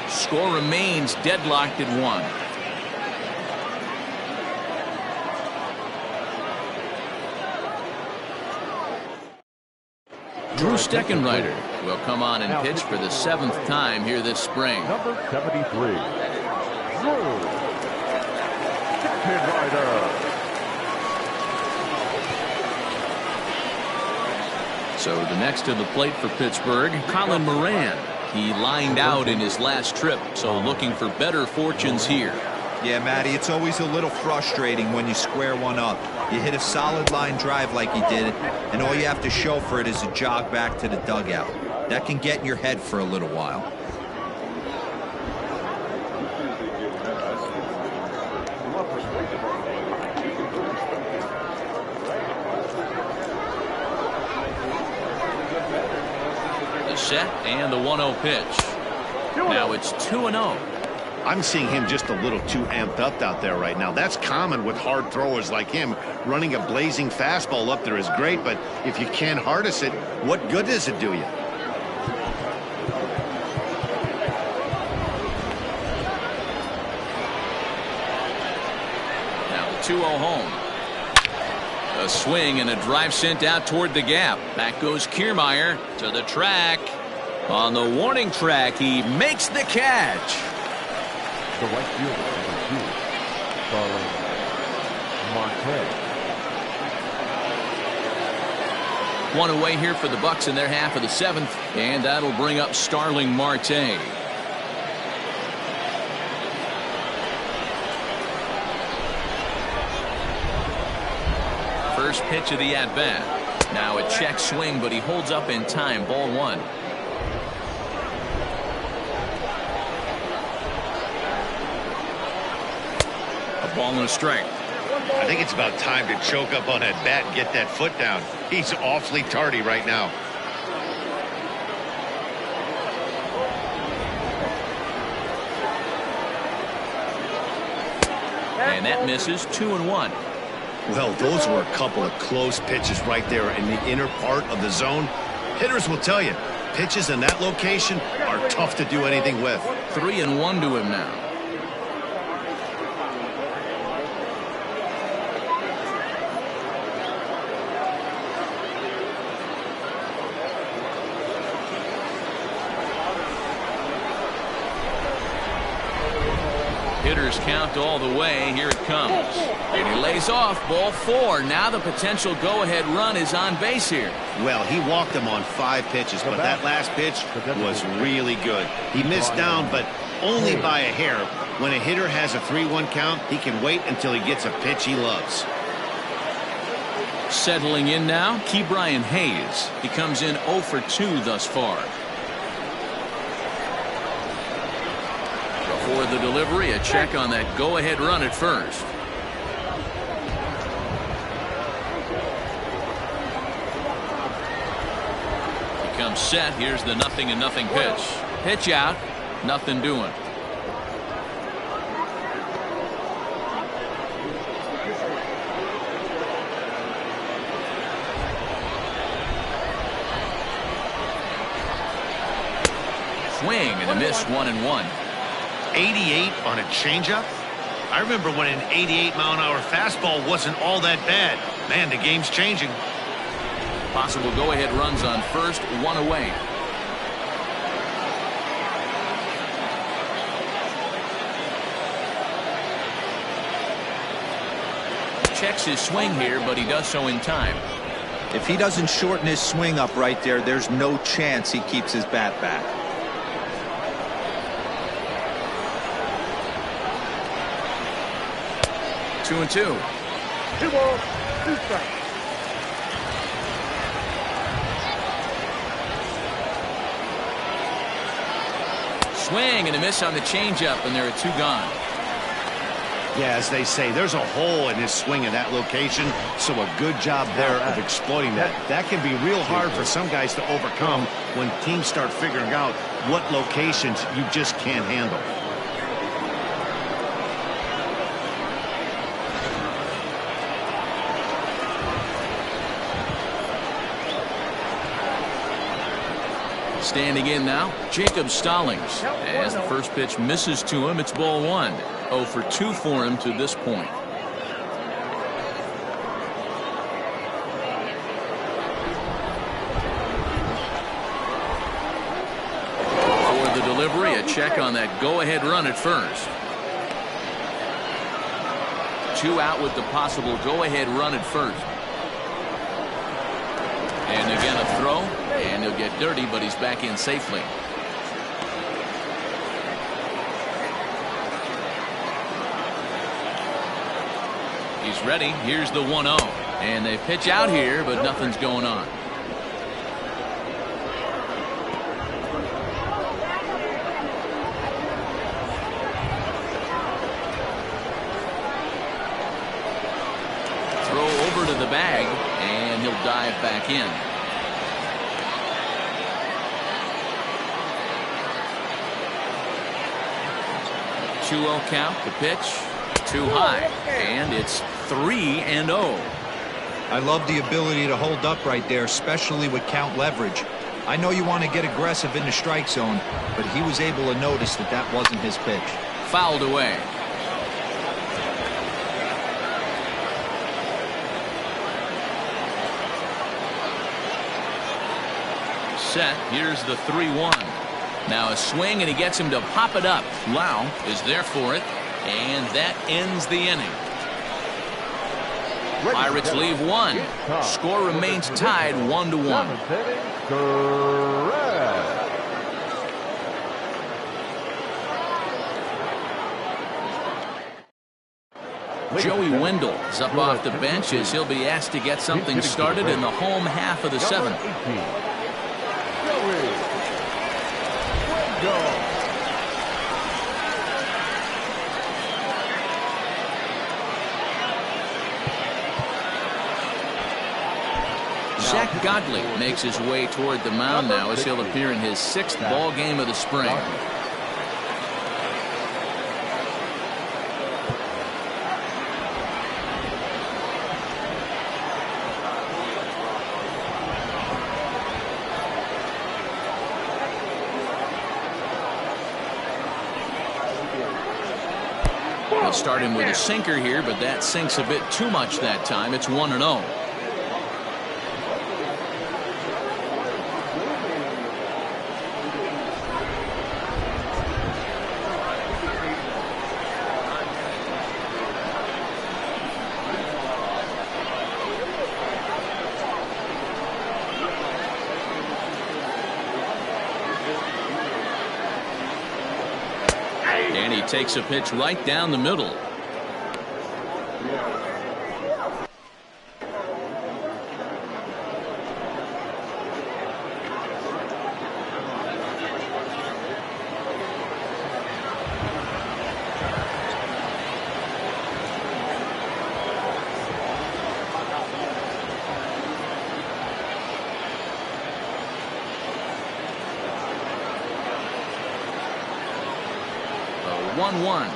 Score remains deadlocked at 1. Drew Steckenrider will come on and pitch for the 7th time here this spring. Number 73, Drew Steckenrider. So the next to the plate for Pittsburgh, Colin Moran. He lined out in his last trip, so looking for better fortunes here. Yeah, Matty, it's always a little frustrating when you square one up. You hit a solid line drive like he did, and all you have to show for it is a jog back to the dugout. That can get in your head for a little while. Set and the 1-0 pitch. Now it's 2-0. I'm seeing him just a little too amped up out there right now. That's common with hard throwers like him. Running a blazing fastball up there is great, but if you can't harness it, what good does it do you? Now the 2-0 home. A swing and a drive sent out toward the gap. Back goes Kiermaier to the track. On the warning track, he makes the catch. The right fielder, Starling Marte. One away here for the Bucks in their half of the 7th, and that'll bring up Starling Marte. First pitch of the at-bat. Now a check swing, but he holds up in time. Ball 1. A ball and a strike. I think it's about time to choke up on that bat and get that foot down. He's awfully tardy right now. And that misses. 2-1. Well, those were a couple of close pitches right there in the inner part of the zone. Hitters will tell you, pitches in that location are tough to do anything with. 3-1 to him now. Hitters count all the way. Here it comes. And he lays off. Ball 4. Now the potential go-ahead run is on base here. Well, he walked him on 5 pitches, but that last pitch was really good. He missed down, but only by a hair. When a hitter has a 3-1 count, he can wait until he gets a pitch he loves. Settling in now, Ke'Bryan Hayes. He comes in 0 for 2 thus far. Before the delivery, a check on that go-ahead run at first. He comes set. Here's the 0-0 pitch. Pitch out. Nothing doing. Swing and a miss, 1-1. 88 on a changeup? I remember when an 88-mile-an-hour fastball wasn't all that bad. Man, the game's changing. Possible go-ahead runs on first, one away. Checks his swing here, but he does so in time. If he doesn't shorten his swing up right there, there's no chance he keeps his bat back. 2-2. 2 balls, 2 strikes. Swing and a miss on the changeup, and there are 2 gone. Yeah, as they say, there's a hole in his swing in that location, so a good job there of exploiting that. That can be real hard for some guys to overcome when teams start figuring out what locations you just can't handle. Standing in now, Jacob Stallings. As the first pitch misses to him, it's ball 1. 0 for 2 for him to this point. For the delivery, a check on that go-ahead run at first. 2 out with the possible go-ahead run at first. And again a throw, and he'll get dirty, but he's back in safely. He's ready. Here's the 1-0. And they pitch out here, but nothing's going on. Throw over to the bag, and he'll dive back in. Two-0 count. The pitch too high, and it's 3-0. I love the ability to hold up right there, especially with count leverage. I know you want to get aggressive in the strike zone, but he was able to notice that that wasn't his pitch. Fouled away. Set. Here's the 3-1. Now a swing, and he gets him to pop it up. Lau is there for it, and that ends the inning. Pirates leave 1. Score remains tied 1-1. Joey Wendell is up off the bench as he'll be asked to get something started in the home half of the 7th. Zach Godley makes his way toward the mound now as he'll appear in his 6th ball game of the spring. He'll start him with a sinker here, but that sinks a bit too much that time. It's 1-0. And he takes a pitch right down the middle. 1-1.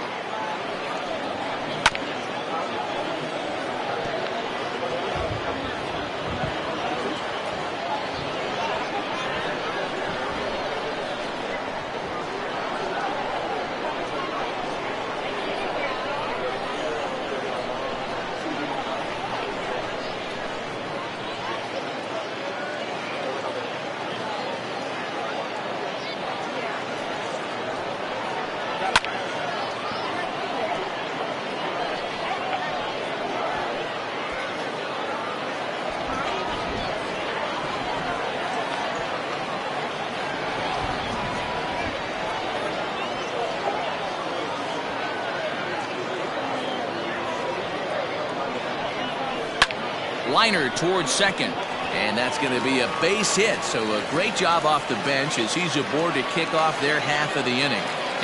Liner towards second, and that's going to be a base hit. So a great job off the bench as he's aboard to kick off their half of the inning.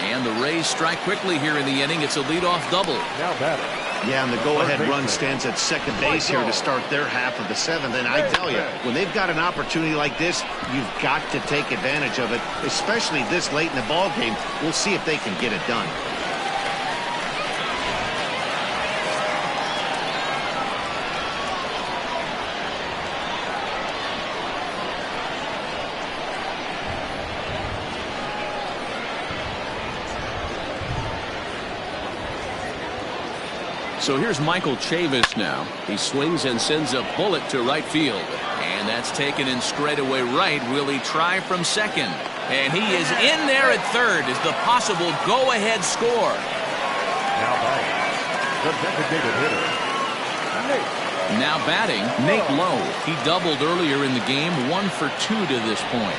And the Rays strike quickly here in the inning. It's a leadoff double. Now batting. Yeah, and the go-ahead run stands at second base here to start their half of the seventh. And I tell you, when they've got an opportunity like this, you've got to take advantage of it, especially this late in the ball game. We'll see if they can get it done. So here's Michael Chavis now. He swings and sends a bullet to right field. And that's taken in straightaway right. Will he try from second? And he is in there at third as the possible go-ahead score. Now batting, the designated hitter, Nate. Now batting, Nate Lowe. He doubled earlier in the game, 1 for 2 to this point.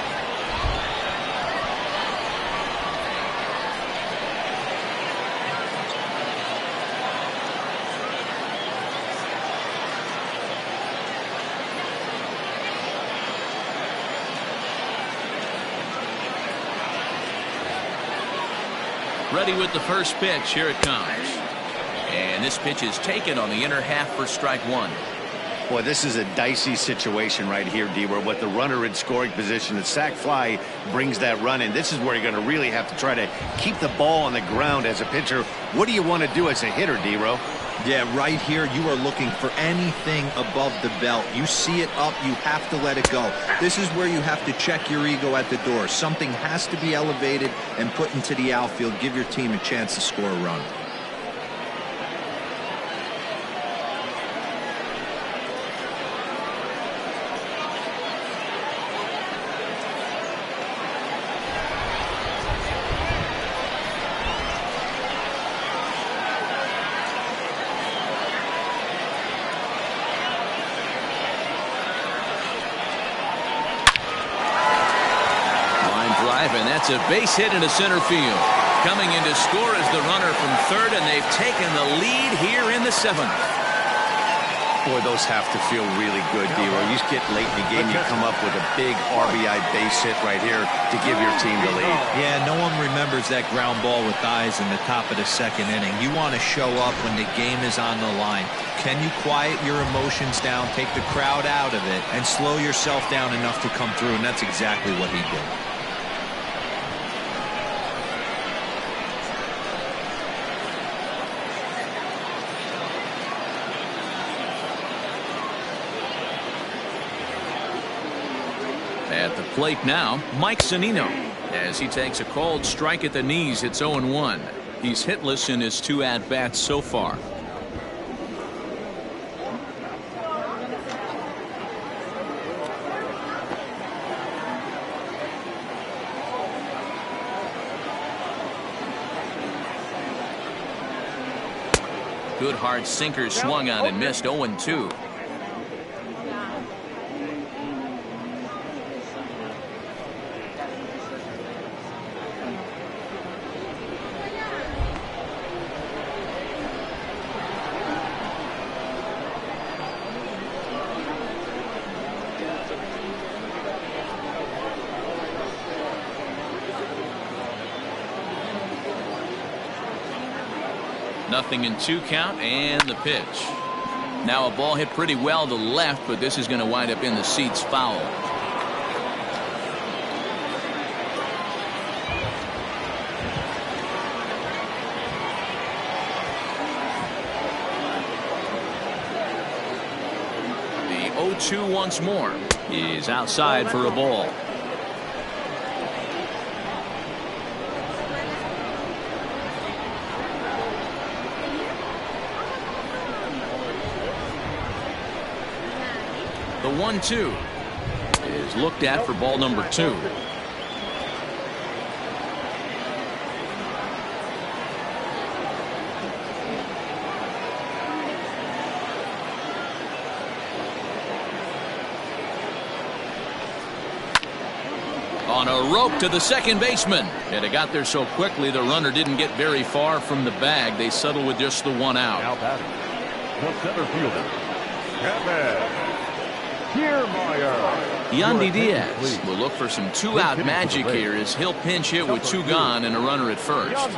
Ready with the first pitch. Here it comes. And this pitch is taken on the inner half for strike one. Boy, this is a dicey situation right here, D, where with the runner in scoring position, the sac fly brings that run in. This is where you're going to really have to try to keep the ball on the ground as a pitcher. What do you want to do as a hitter, D-Ro? Yeah, right here, you are looking for anything above the belt. You see it up, you have to let it go. This is where you have to check your ego at the door. Something has to be elevated and put into the outfield. Give your team a chance to score a run. And that's a base hit into center field. Coming in to score is the runner from third, and they've taken the lead here in the seventh. Boy, those have to feel really good, D-Ro. You get late in the game, you come up with a big RBI base hit right here to give your team the lead. Yeah, no one remembers that ground ball with eyes in the top of the second inning. You want to show up when the game is on the line. Can you quiet your emotions down, take the crowd out of it, and slow yourself down enough to come through? And that's exactly what he did. At the plate now, Mike Zunino, as he takes a called strike at the knees. It's 0-1. He's hitless in his 2 at-bats so far. Good hard sinker swung on and missed. 0-2. Nothing in 2 count, and the pitch. Now a ball hit pretty well to left, but this is going to wind up in the seats foul. 0-2 once more. He's outside for a ball. The 1-2 is looked at for ball number 2. On a rope to the second baseman, and it got there so quickly the runner didn't get very far from the bag. They settled with just the one out. Now batting, the center fielder, Kevin Yandy Diaz will look for some two-out magic here as he'll pinch hit with 2 gone and a runner at first.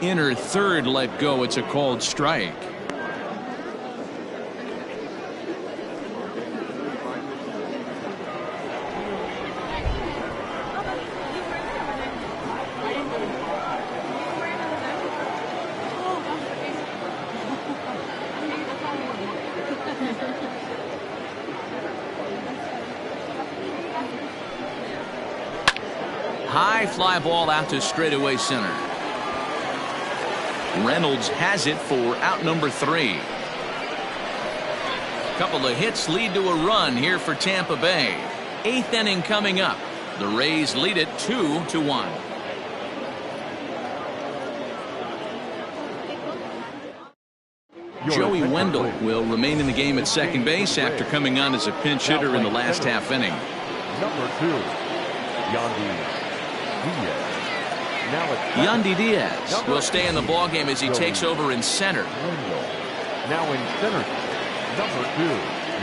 Inner third let go. It's a called strike. High fly ball out to straightaway center. Reynolds has it for out number 3. Couple of hits lead to a run here for Tampa Bay. 8th inning coming up. The Rays lead it 2-1. Joey Wendell will remain in the game at second base after coming on as a pinch hitter in the last half inning. Number 2, Yandy Diaz. Yandy Diaz will stay in the ballgame as he takes over in center. Now in center, number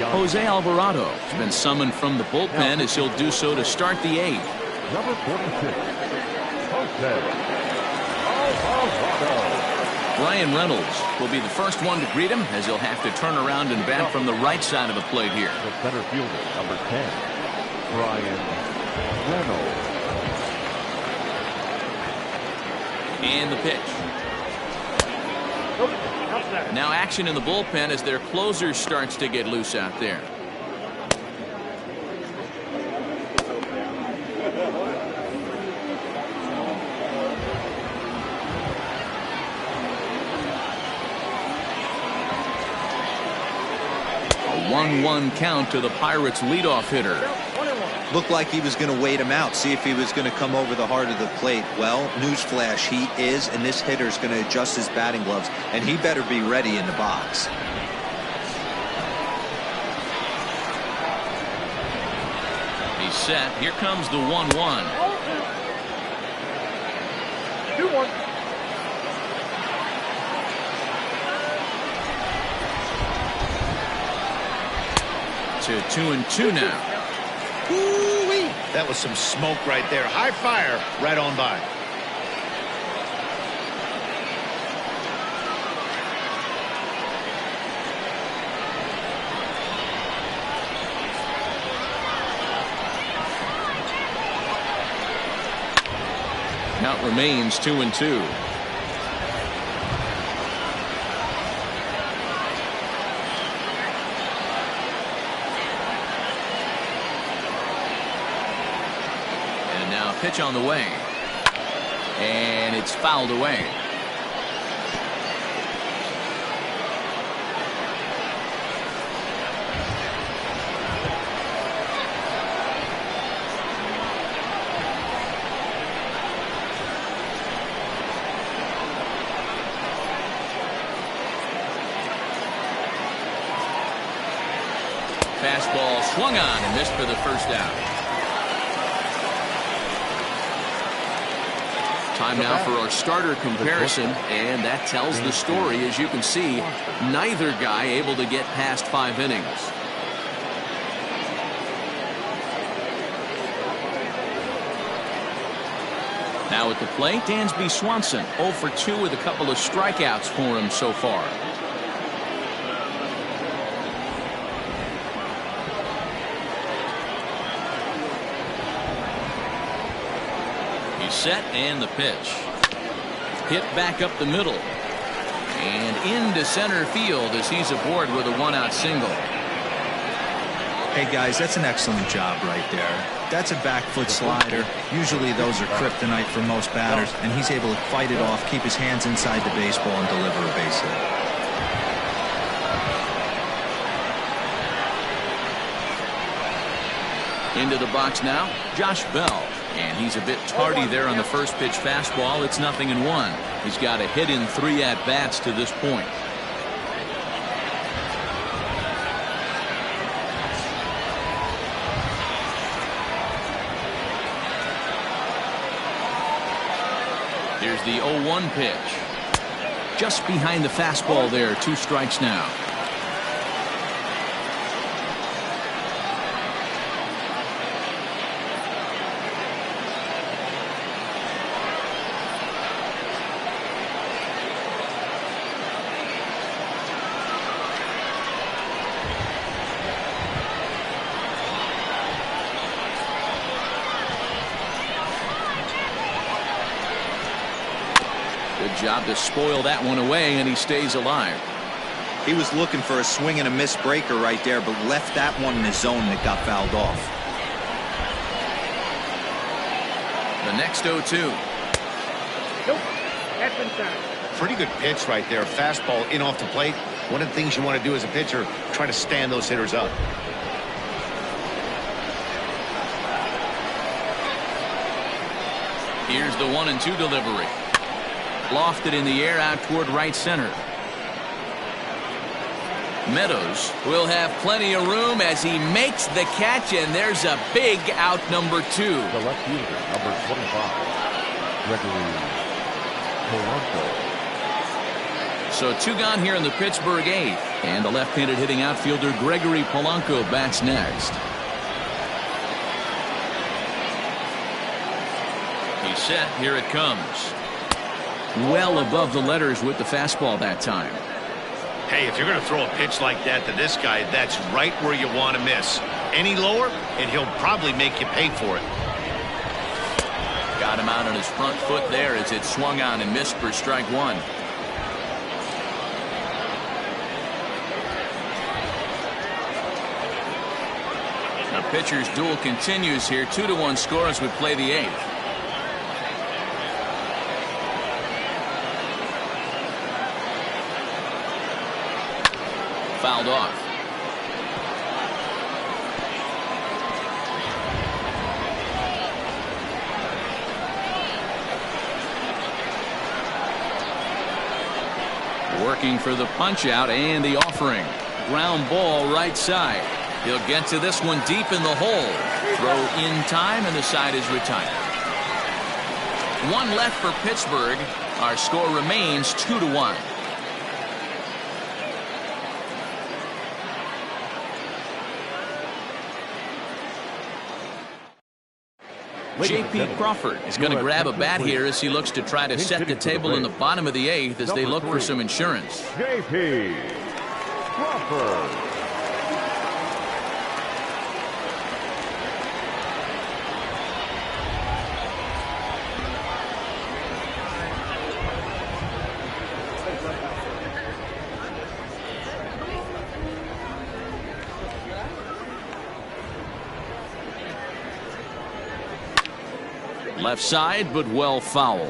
2, Jose Alvarado has been summoned from the bullpen as he'll do so to start the 8th. Number 46, Jose Alvarado. Brian Reynolds will be the first one to greet him as he'll have to turn around and bat from the right side of the plate here. The center fielder, number 10, Brian Reynolds. And the pitch. Now action in the bullpen as their closer starts to get loose out there. A 1-1 count to the Pirates leadoff hitter. Looked like he was going to wait him out, see if he was going to come over the heart of the plate. Well, newsflash, he is, and this hitter's going to adjust his batting gloves, and he better be ready in the box. He's set. Here comes the 1-1. 2-1. To 2-2 now. Ooh-wee. That was some smoke right there. High fire right on by. Count remains 2-2. Pitch on the way, and it's fouled away. Fastball swung on and missed for the first out. Time now for our starter comparison, and that tells the story. As you can see, neither guy able to get past 5 innings. Now at the plate, Dansby Swanson, 0 for 2 with a couple of strikeouts for him so far. He's set, and the pitch. Hit back up the middle. And into center field as he's aboard with a 1-out single. Hey guys, that's an excellent job right there. That's a back foot slider. Usually those are kryptonite for most batters, and he's able to fight it off, keep his hands inside the baseball, and deliver a base hit. Into the box now, Josh Bell. And he's a bit tardy there on the first pitch fastball. It's 0-1. He's got a hit in 3 at-bats to this point. Here's the 0-1 pitch. Just behind the fastball there. 2 strikes now. Good job to spoil that one away, and he stays alive. He was looking for a swing and a miss breaker right there, but left that one in the zone that got fouled off. The next 0-2. Nope. That's inside. Pretty good pitch right there. Fastball in off the plate. One of the things you want to do as a pitcher, try to stand those hitters up. Here's the 1-2 delivery. Lofted in the air out toward right center. Meadows will have plenty of room as he makes the catch, and there's a big out, number 2. The left fielder, number 25, Gregory Polanco. So 2 gone here in the Pittsburgh 8th, and the left-handed hitting outfielder Gregory Polanco bats next. He's set. Here it comes. Well above the letters with the fastball that time. Hey, if you're going to throw a pitch like that to this guy, that's right where you want to miss. Any lower, and he'll probably make you pay for it. Got him out on his front foot there as it swung on and missed for strike 1. The pitcher's duel continues here. 2-1 score as we play the 8th. Fouled off. Working for the punch out and the offering. Ground ball right side. He'll get to this one deep in the hole. Throw in time, and the side is retired. 1 left for Pittsburgh. Our score remains 2-1. J.P. Crawford is going to grab a bat here as he looks to try to set the table in the bottom of the 8th as they look for some insurance. J.P. Crawford. Left side, but well foul.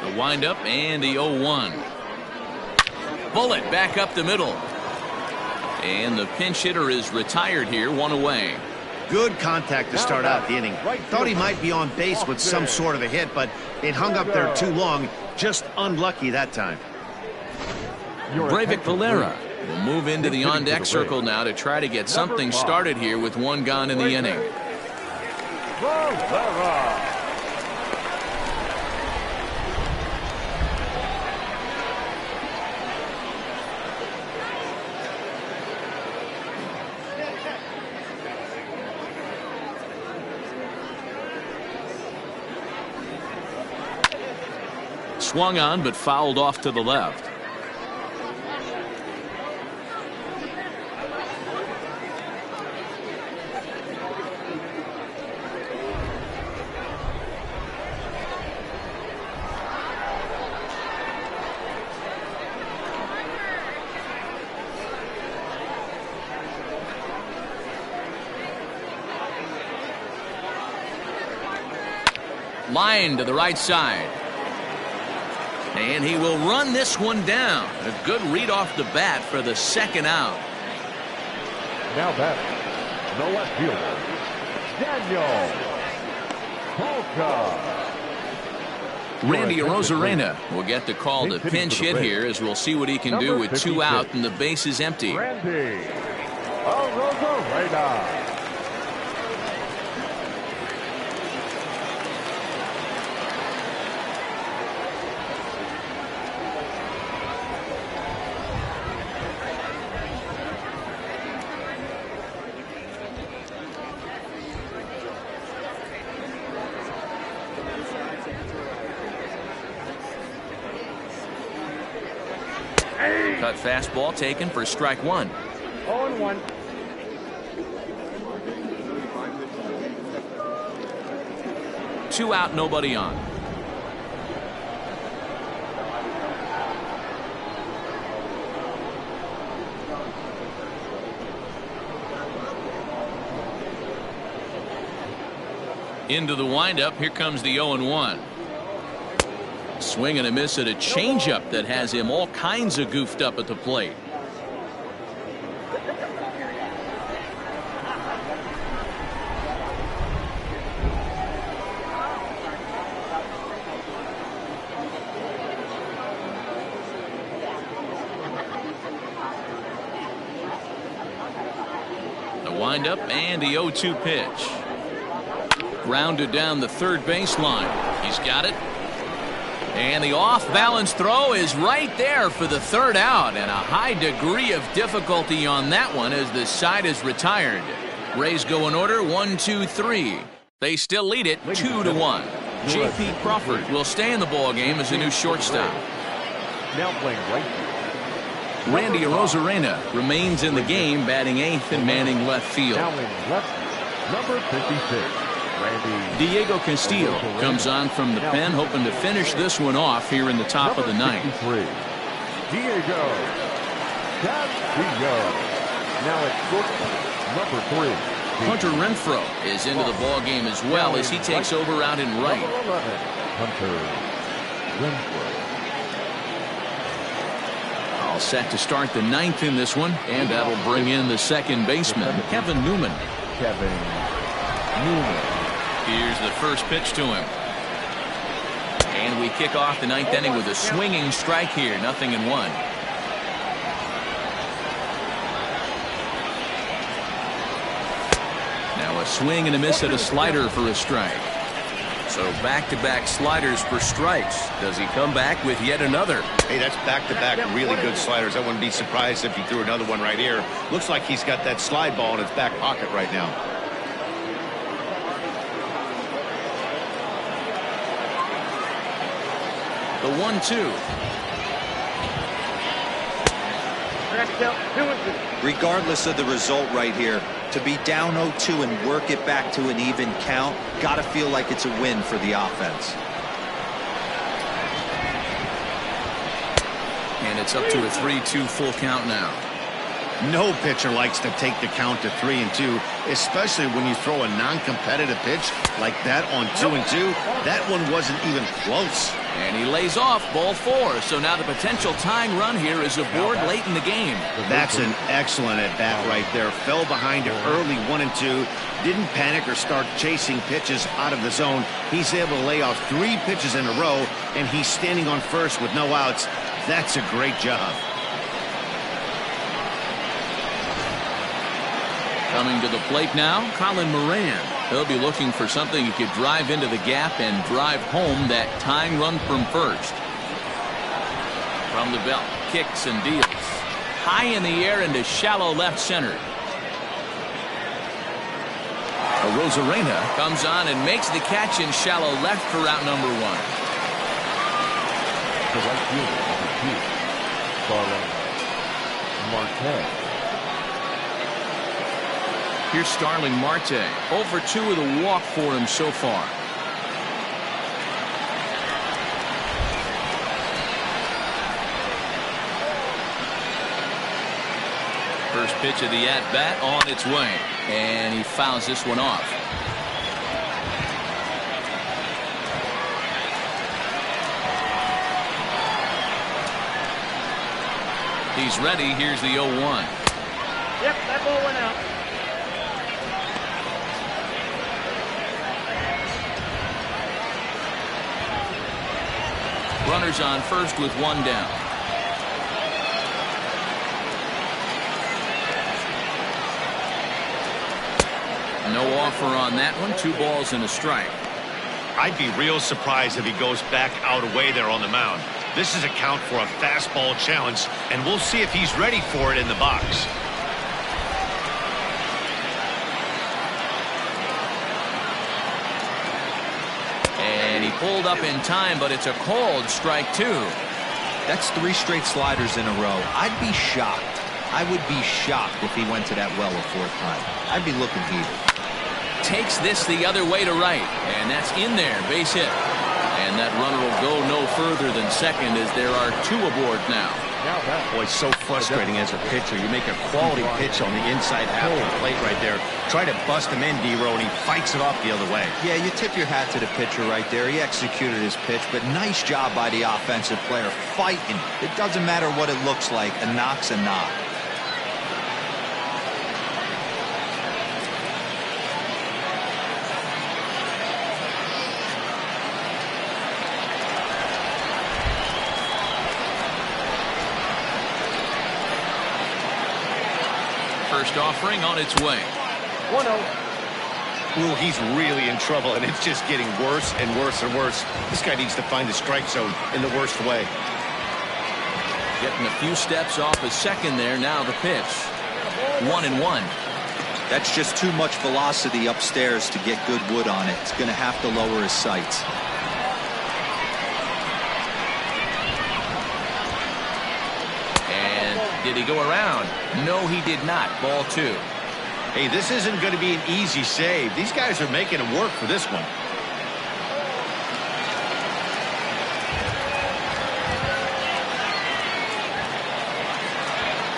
The windup and the 0-1. Bullet back up the middle. And the pinch hitter is retired here, 1 away. Good contact to start out the inning. Thought he might be on base with some sort of a hit, but it hung up there too long. Just unlucky that time. Breivik Valera will move into the on-deck circle now to try to get something started here with one gone in the inning. Swung on but fouled off to the left. Line to the right side. And he will run this one down. A good read off the bat for the second out. Now batting, the left fielder, Daniel Polka. Randy Arozarena will get the call to pinch hit here, as we'll see what he can do with 2 out and the base is empty. Randy Arozarena. Cut fastball taken for strike 1. 0-1. Two out, nobody on. Into the windup. Here comes the 0-1. Swing and a miss at a changeup that has him all kinds of goofed up at the plate. The windup and the 0-2 pitch. Grounded down the third baseline. He's got it. And the off-balance throw is right there for the third out, and a high degree of difficulty on that one as the side is retired. Rays go in order 1-2-3. They still lead it 2-1. J.P. Crawford will stay in the ball game as a new shortstop. Now playing right. Randy Arozarena remains in the game, batting 8th and manning left field. Now in left, number 56. Diego Castillo comes on from the pen, hoping to finish this one off here in the top of the ninth. Diego Castillo. Now at number 3. Hunter Renfroe is into the ball game as well as he takes over out in right. Hunter Renfroe. All set to start the ninth in this one, and that'll bring in the second baseman, Kevin Newman. Here's the first pitch to him. And we kick off the ninth inning with a swinging strike here, 0-1. Now a swing and a miss at a slider for a strike. So back-to-back sliders for strikes. Does he come back with yet another? Hey, that's back-to-back really good sliders. I wouldn't be surprised if he threw another one right here. Looks like he's got that slide ball in his back pocket right now. The 1-2. Regardless of the result right here, to be down 0-2 and work it back to an even count, gotta feel like it's a win for the offense. And it's up to a 3-2 full count now. No pitcher likes to take the count to 3-2, especially when you throw a non-competitive pitch like that on 2-2. That one wasn't even close. And he lays off ball 4. So now the potential tying run here is aboard late in the game. That's an excellent at-bat right there. Fell behind it early 1-2. Didn't panic or start chasing pitches out of the zone. He's able to lay off 3 pitches in a row, and he's standing on first with no outs. That's a great job. Coming to the plate now, Colin Moran. He'll be looking for something he could drive into the gap and drive home that tying run from first. From the belt, kicks and deals. High in the air into shallow left center. Rosarena comes on and makes the catch in shallow left for out number 1. The right fielder of the team, Starling Marte. Here's Starling Marte. 0 for 2 with a walk for him so far. First pitch of the at-bat on its way. And he fouls this one off. He's ready. Here's the 0-1. Yep, that ball went out. Runners on first with 1 down. No offer on that one. 2 balls and a strike. I'd be real surprised if he goes back out away there on the mound. This is a count for a fastball challenge, and we'll see if he's ready for it in the box. And he pulled up in time, but it's a called strike 2. That's 3 straight sliders in a row. I'd be shocked. I would be shocked if he went to that well a 4th time. I'd be looking heated. Takes this the other way to right, and that's in there. Base hit. And that runner will go no further than second as there are 2 aboard now. Boy, it's so frustrating as a pitcher. You make a quality pitch on the inside half of the plate right there. Try to bust him in, D-Row, and he fights it off the other way. Yeah, you tip your hat to the pitcher right there. He executed his pitch, but nice job by the offensive player fighting. It doesn't matter what it looks like. A knock's a knock. First offering on its way. 1-0. Ooh, he's really in trouble, and it's just getting worse and worse and worse. This guy needs to find the strike zone in the worst way. Getting a few steps off a second there. Now the pitch. 1-1. That's just too much velocity upstairs to get good wood on it. It's going to have to lower his sights. Did he go around? No, he did not. Ball 2. Hey, this isn't going to be an easy save. These guys are making him work for this one.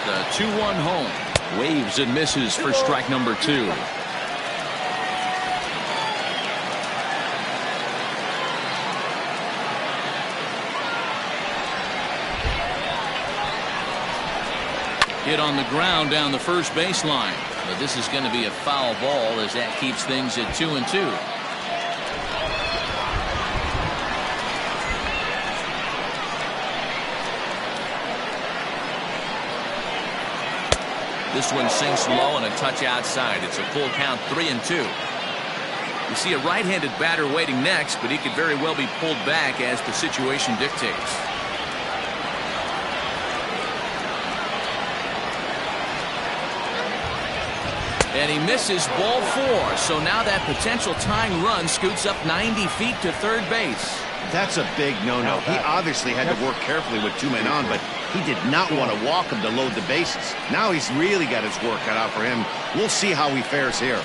The 2-1 home. Waves and misses for strike number 2. Hit on the ground down the first baseline. But this is going to be a foul ball as that keeps things at 2-2. This one sinks low and a touch outside. It's a full count, 3-2. You see a right-handed batter waiting next, but he could very well be pulled back as the situation dictates. And he misses ball 4. So now that potential tying run scoots up 90 feet to third base. That's a big no-no. He obviously had to work carefully with 2 men on, but he did not want to walk him to load the bases. Now he's really got his work cut out for him. We'll see how he fares here.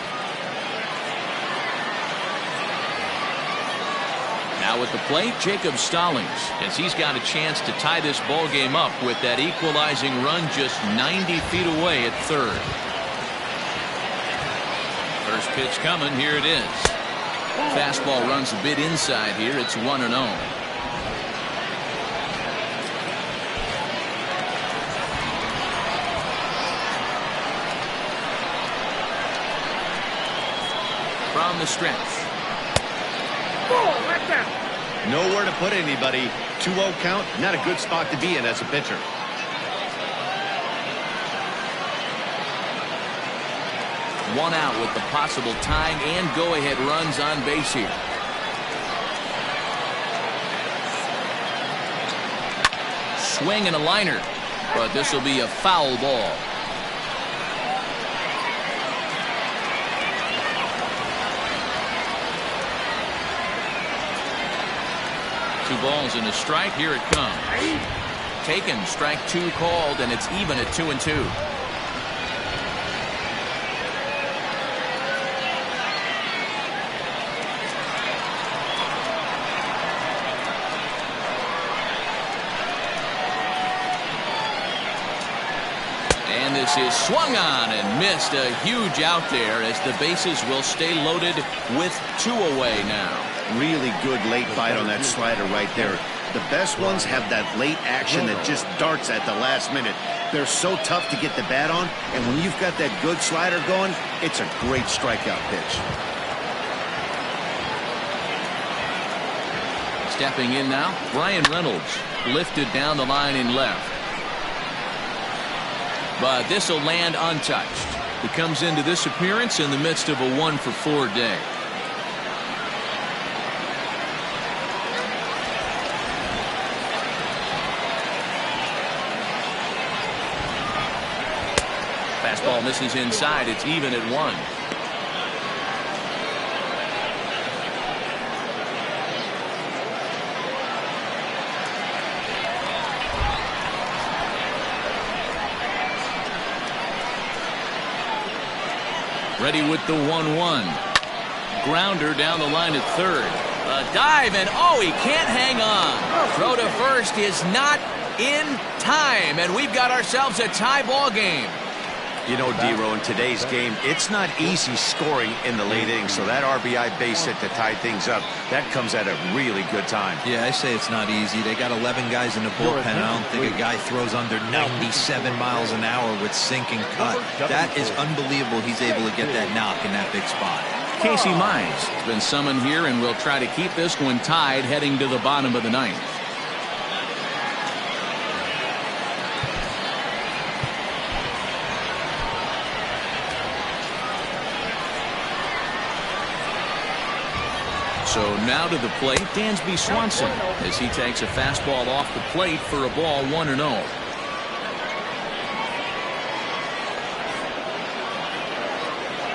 Now at the plate, Jacob Stallings, as he's got a chance to tie this ball game up with that equalizing run just 90 feet away at third. First pitch coming. Here it is. Fastball runs a bit inside here. It's 1-0. From the stretch. Nowhere to put anybody. 2-0 count. Not a good spot to be in as a pitcher. One out with the possible tying and go-ahead runs on base here. Swing and a liner, but this will be a foul ball. Two balls and a strike. Here it comes. Taken. Strike two called, and it's even at 2-2. And this is swung on and missed. A huge out there as the bases will stay loaded with two away now. Really good late bite on that slider right there. The best ones have that late action that just darts at the last minute. They're so tough to get the bat on, and when you've got that good slider going, it's a great strikeout pitch. Stepping in now, Reynolds lifted down the line in left. But this will land untouched. He comes into this appearance in the midst of a 1-for-4 day. Fastball misses inside. It's even at 1. Ready with the 1-1. Grounder down the line at third. A dive, and oh, he can't hang on. Throw to first is not in time, and we've got ourselves a tie ball game. You know, D-Row, in today's game, it's not easy scoring in the late innings, so that RBI base hit to tie things up, that comes at a really good time. Yeah, I say it's not easy. They got 11 guys in the bullpen. I don't think a guy throws under 97 miles an hour with sink and cut. That is unbelievable he's able to get that knock in that big spot. Casey Mize has been summoned here and will try to keep this one tied heading to the bottom of the ninth. So now to the plate, Dansby Swanson, as he takes a fastball off the plate for a ball 1-0.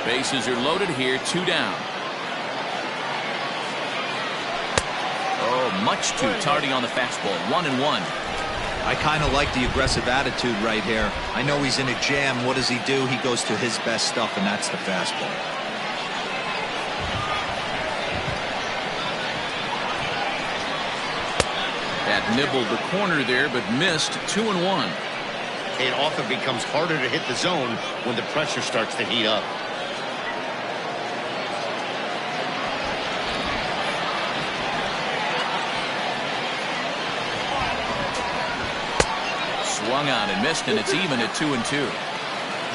Bases are loaded here, 2 down. Oh, much too tardy on the fastball, 1-1. I kind of like the aggressive attitude right here. I know he's in a jam. What does he do? He goes to his best stuff, and that's the fastball. That nibbled the corner there, but missed. 2-1. It often becomes harder to hit the zone when the pressure starts to heat up. Swung on and missed, and it's even at 2-2.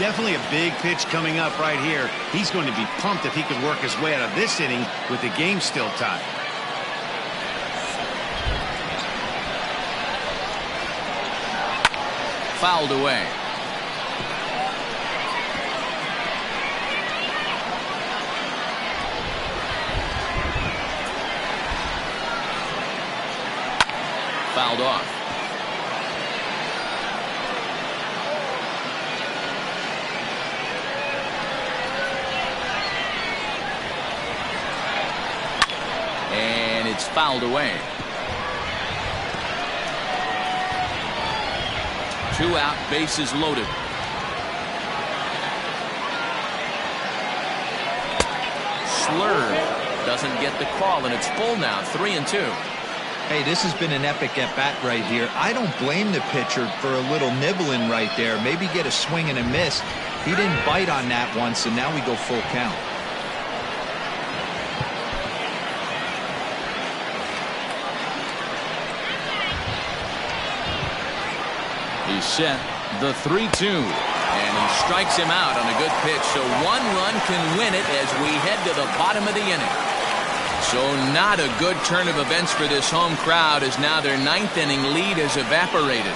Definitely a big pitch coming up right here. He's going to be pumped if he can work his way out of this inning with the game still tied. Fouled away. Fouled off. And it's fouled away. 2 out, bases loaded. Slurve doesn't get the call, and it's full now, 3-2. Hey, this has been an epic at-bat right here. I don't blame the pitcher for a little nibbling right there. Maybe get a swing and a miss. He didn't bite on that once, and now we go full count. He's set, the 3-2, and he strikes him out on a good pitch. So 1 run can win it as we head to the bottom of the inning. So not a good turn of events for this home crowd, as now their 9th inning lead has evaporated.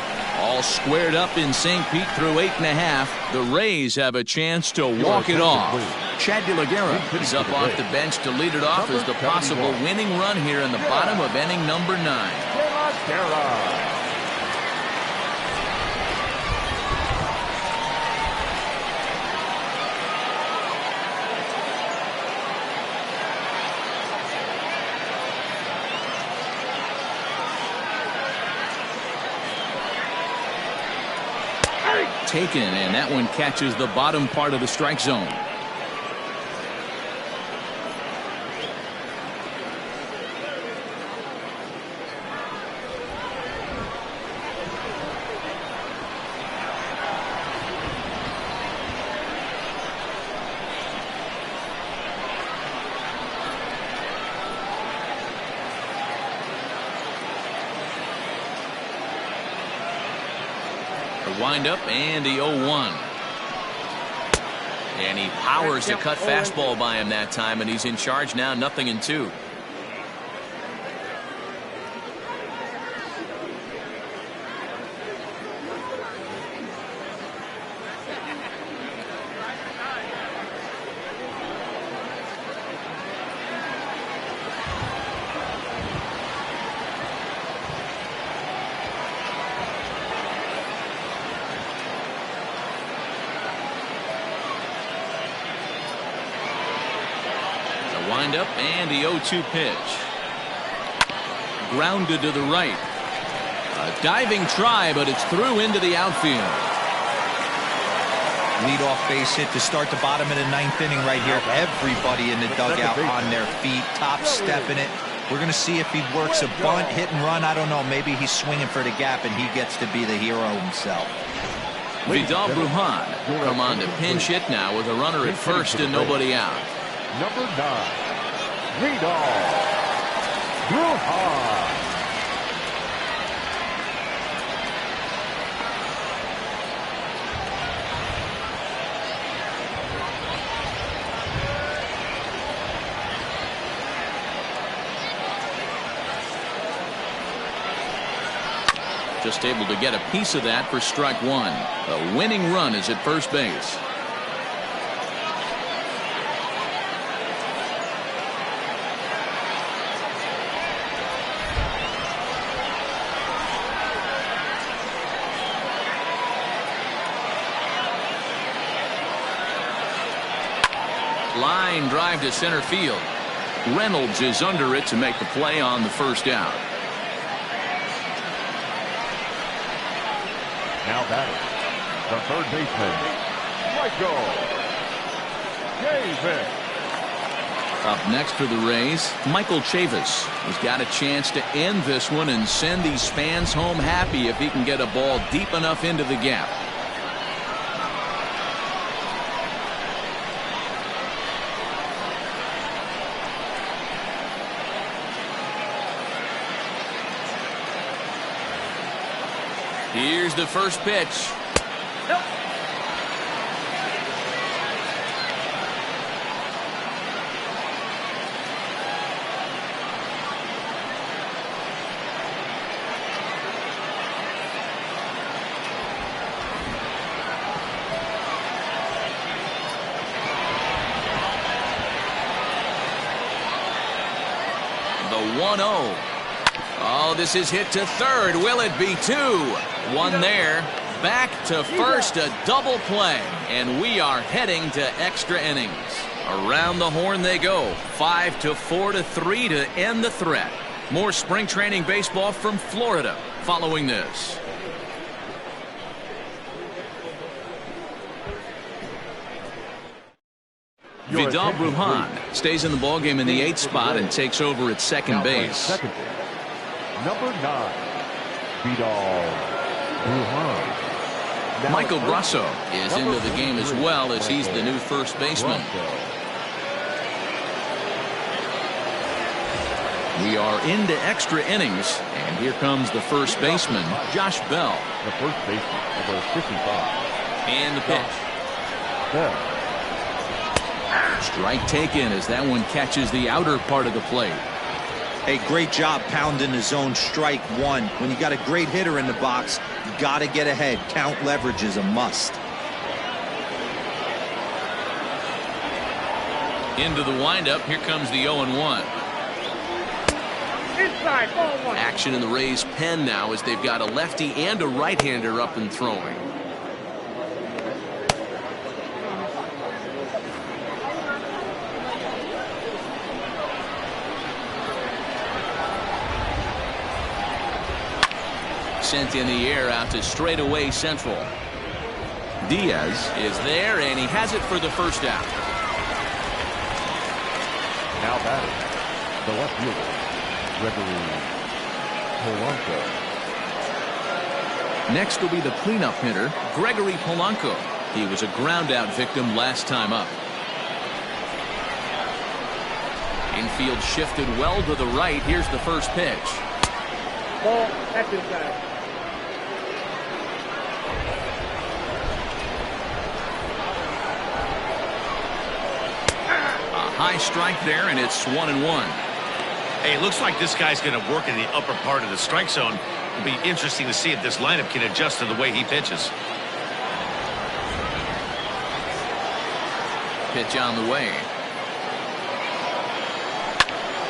All squared up in St. Pete through 8.5. The Rays have a chance to walk it off. Chad De La Guerra is up off the bench to lead it off as the possible winning run here in the bottom of inning number 9. Taken, and that one catches the bottom part of the strike zone. Wind up and the 0-1. And he powers a cut fastball by him that time, and he's in charge now, 0-2. Wind up and the 0-2 pitch. Grounded to the right. A diving try, but it's through into the outfield. Leadoff base hit to start the bottom of the 9th inning right here. Everybody in the dugout on their feet, top stepping it. We're going to see if he works a bunt, hit and run. I don't know. Maybe he's swinging for the gap and he gets to be the hero himself. Vidal Brujan come on to pinch hit now with a runner at first and nobody out. Number 9, Vidal Brujan. Just able to get a piece of that for strike one. A winning run is at first base. Line drive to center field. Reynolds is under it to make the play on the first out. Now batting, the third baseman, Michael Chavis. Up next for the Rays, Michael Chavis has got a chance to end this one and send these fans home happy if he can get a ball deep enough into the gap. Here's the first pitch. Nope. The 1-0. Oh, this is hit to third. Will it be two? One there. Back to first, a double play. And we are heading to extra innings. Around the horn they go. 5-4-3 to end the threat. More spring training baseball from Florida following this. Vidal Brujan stays in the ballgame in the 8th spot and takes over at second base. Number 9, Vidal Brujan. Michael Brasso is into the game as well, as he's the new first baseman. We are into extra innings, and here comes the first baseman, Josh Bell. The first baseman, number 55. And the pitch. Bell. Strike taken as that one catches the outer part of the plate. Hey, great job pounding the zone. Strike one. When you got a great hitter in the box, you got to get ahead. Count leverage is a must. Into the windup. Here comes the 0-1. Inside, ball one. Action in the Rays' pen now as they've got a lefty and a right-hander up and throwing. Sent in the air out to straightaway central. Diaz is there, and he has it for the first out. Now batting, the left fielder, Gregory Polanco. Next will be the cleanup hitter, Gregory Polanco. He was a ground-out victim last time up. Infield shifted well to the right. Here's the first pitch. Ball, that's inside. High strike there, and it's 1-1. Hey, it looks like this guy's going to work in the upper part of the strike zone. It'll be interesting to see if this lineup can adjust to the way he pitches. Pitch on the way.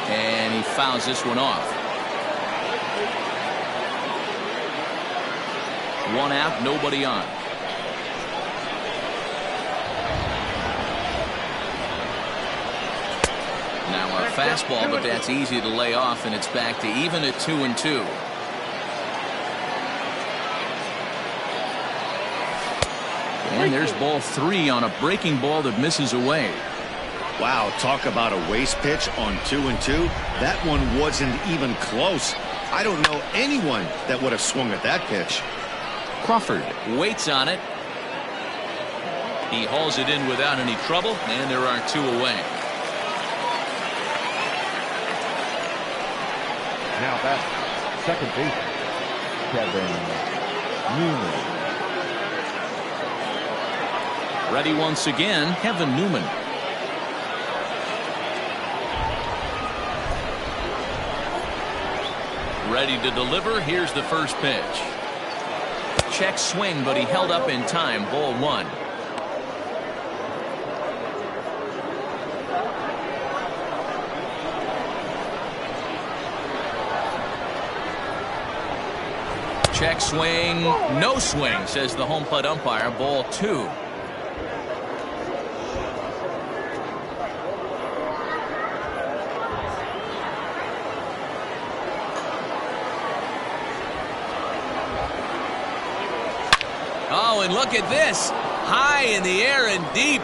And he fouls this one off. One out, nobody on. Now a fastball, but that's easy to lay off, and it's back to even at 2-2. And there's ball 3 on a breaking ball that misses away. Wow, talk about a waste pitch on 2-2. That one wasn't even close. I don't know anyone that would have swung at that pitch. Crawford waits on it. He hauls it in without any trouble, and there are 2 away. Now batting, second baseman, Trevor Williams. Ready once again, Kevin Newman. Ready to deliver. Here's the first pitch. Check swing, but he held up in time. Ball 1. Check swing, no swing, says the home plate umpire. Ball 2. Oh, and look at this. High in the air and deep.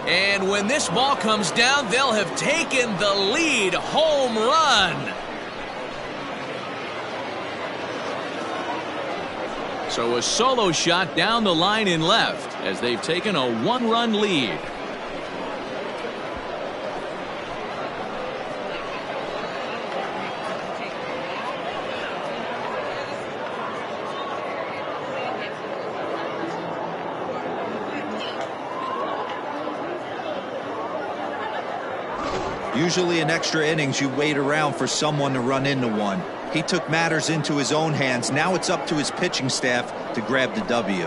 And when this ball comes down, they'll have taken the lead. Home run. So a solo shot down the line in left as they've taken a 1-run lead. Usually in extra innings, you wait around for someone to run into one. He took matters into his own hands. Now it's up to his pitching staff to grab the W.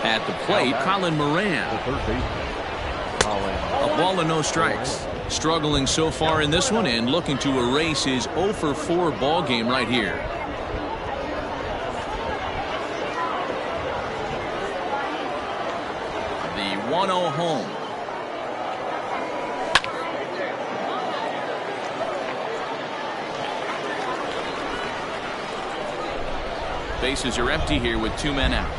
At the plate, Colin Moran. The third baseman, Colin. A ball and no strikes. Struggling so far in this one and looking to erase his 0-for-4 ball game right here. The 1-0 home. Bases are empty here with 2 men out.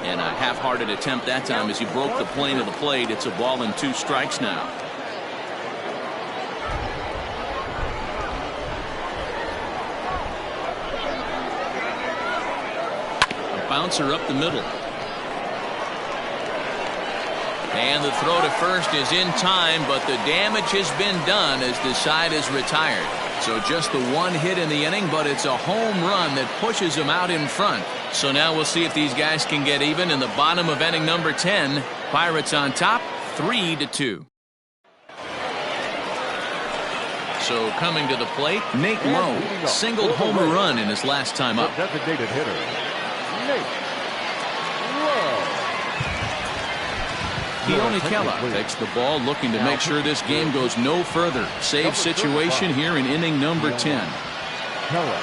And a half-hearted attempt that time as he broke the plane of the plate. It's a ball and 2 strikes now. A bouncer up the middle. And the throw to first is in time, but the damage has been done as the side is retired. So just the one hit in the inning, but it's a home run that pushes him out in front. So now we'll see if these guys can get even in the bottom of inning number 10. Pirates on top, 3-2. So coming to the plate, Nate Lowe singled home a run in his last time up. Designated hitter, Nate Lowe. Keone Kela takes the ball, looking to make sure this game goes no further. Save situation here in inning number 10. Keller.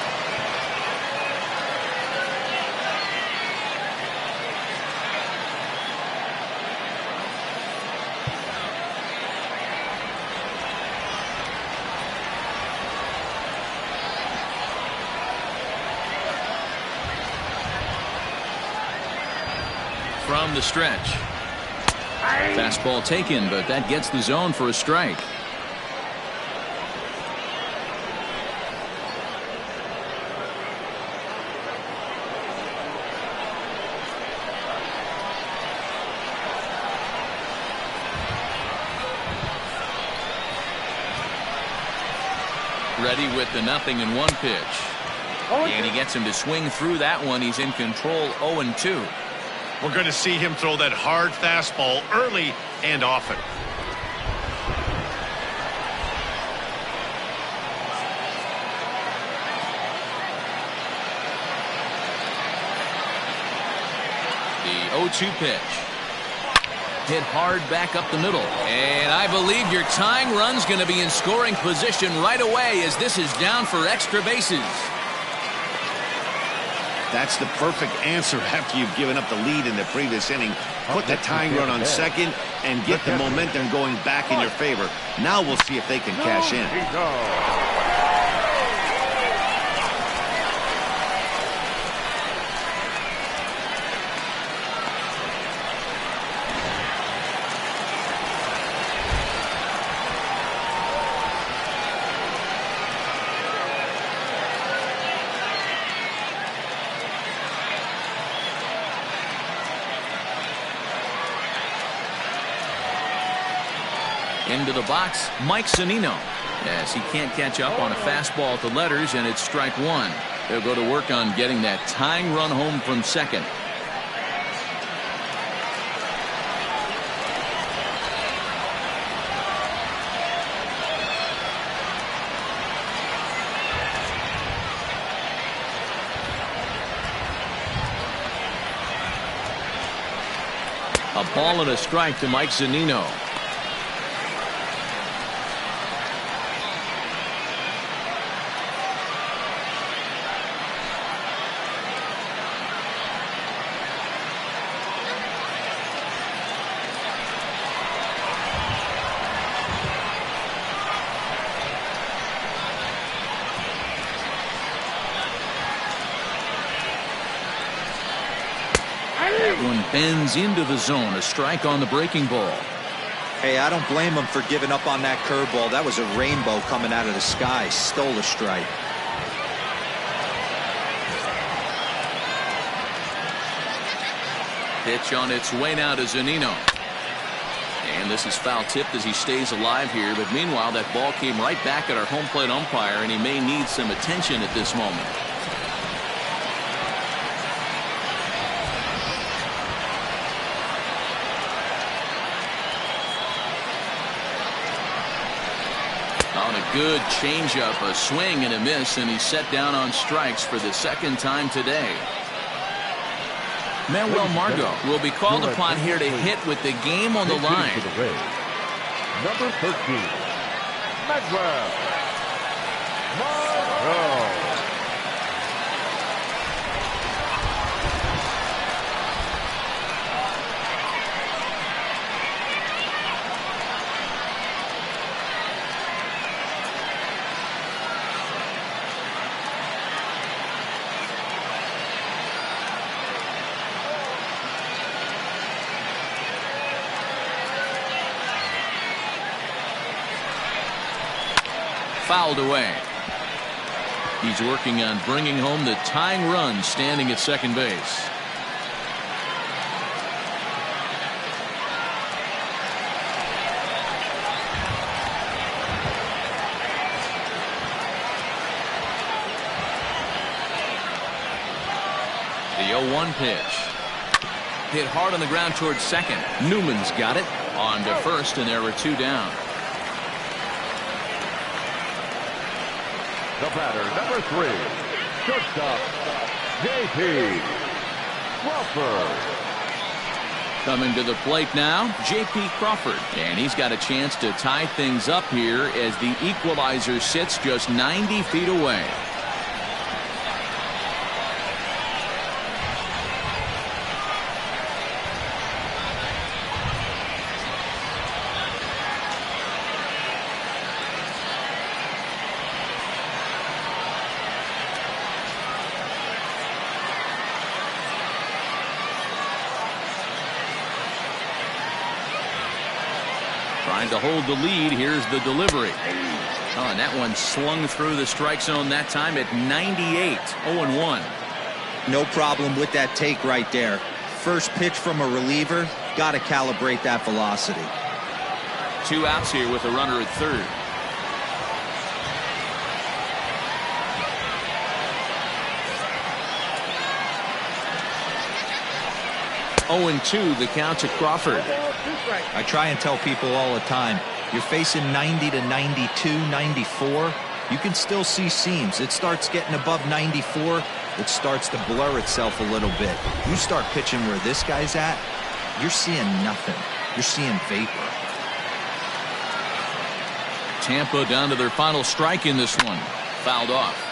From the stretch. Fastball taken, but that gets the zone for a strike. Ready with the 0-1 pitch. And he gets him to swing through that one. He's in control, 0-2. We're going to see him throw that hard fastball early and often. The 0-2 pitch. Hit hard back up the middle. And I believe your tying run's going to be in scoring position right away as this is down for extra bases. That's the perfect answer after you've given up the lead in the previous inning. Put the tying run on second and get the momentum going back in your favor. Now we'll see if they can cash in. Into the box, Mike Zunino. Yes, he can't catch up on a fastball at the letters, and it's strike one. They'll go to work on getting that tying run home from second. A ball and a strike to Mike Zunino. One bends into the zone, a strike on the breaking ball. Hey, I don't blame him for giving up on that curveball. That was a rainbow coming out of the sky. Stole a strike. Pitch on its way now to Zunino. And this is foul tipped as he stays alive here. But meanwhile, that ball came right back at our home plate umpire, and he may need some attention at this moment. On a good changeup, a swing and a miss, and he's set down on strikes for the second time today. Manuel Margot will be called upon here to hit with the game on the line. Number 13, Manuel Margot. Fouled away. He's working on bringing home the tying run, standing at second base. 0-1 pitch. Hit hard on the ground towards second. Newman's got it. On to first, and there were 2 down. The batter, number 3, shortstop, J.P. Crawford. Coming to the plate now, J.P. Crawford. And he's got a chance to tie things up here as the equalizer sits just 90 feet away. Trying to hold the lead. Here's the delivery. Oh, and that one slung through the strike zone that time at 98. 0-1. No problem with that take right there. First pitch from a reliever. Got to calibrate that velocity. 2 outs here with a runner at third. Oh, 0-2 the count to Crawford. I try and tell people all the time, you're facing 90 to 92, 94. You can still see seams. It starts getting above 94. It starts to blur itself a little bit. You start pitching where this guy's at, you're seeing nothing. You're seeing vapor. Tampa down to their final strike in this one. Fouled off.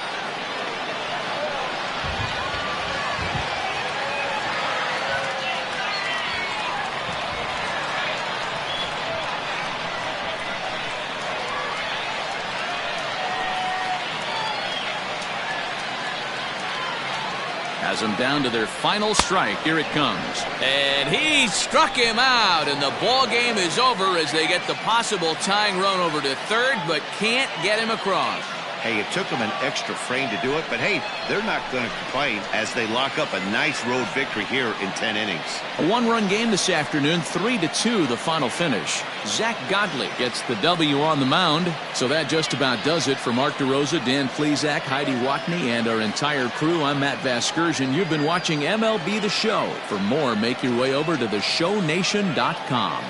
Has them down to their final strike. Here it comes. And he struck him out, and the ball game is over as they get the possible tying run over to third, but can't get him across. Hey, it took them an extra frame to do it, but hey, they're not going to complain as they lock up a nice road victory here in 10 innings. A 1-run game this afternoon, 3-2 the final finish. Zach Godley gets the W on the mound. So that just about does it for Mark DeRosa, Dan Plesac, Heidi Watney, and our entire crew. I'm Matt Vasgersian. You've been watching MLB The Show. For more, make your way over to theshownation.com.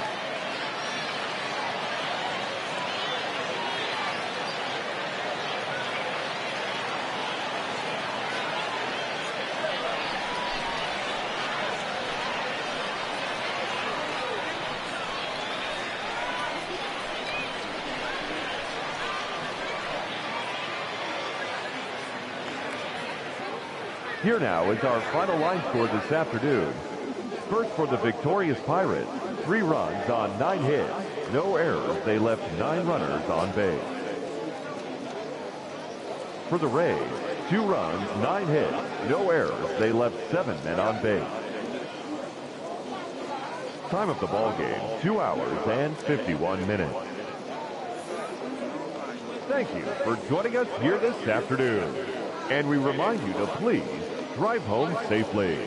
Here now is our final line score this afternoon. First for the victorious Pirates, 3 runs on 9 hits. No errors. They left 9 runners on base. For the Rays, 2 runs, 9 hits. No errors. They left 7 men on base. Time of the ball game, 2 hours and 51 minutes. Thank you for joining us here this afternoon. And we remind you to please drive home safely.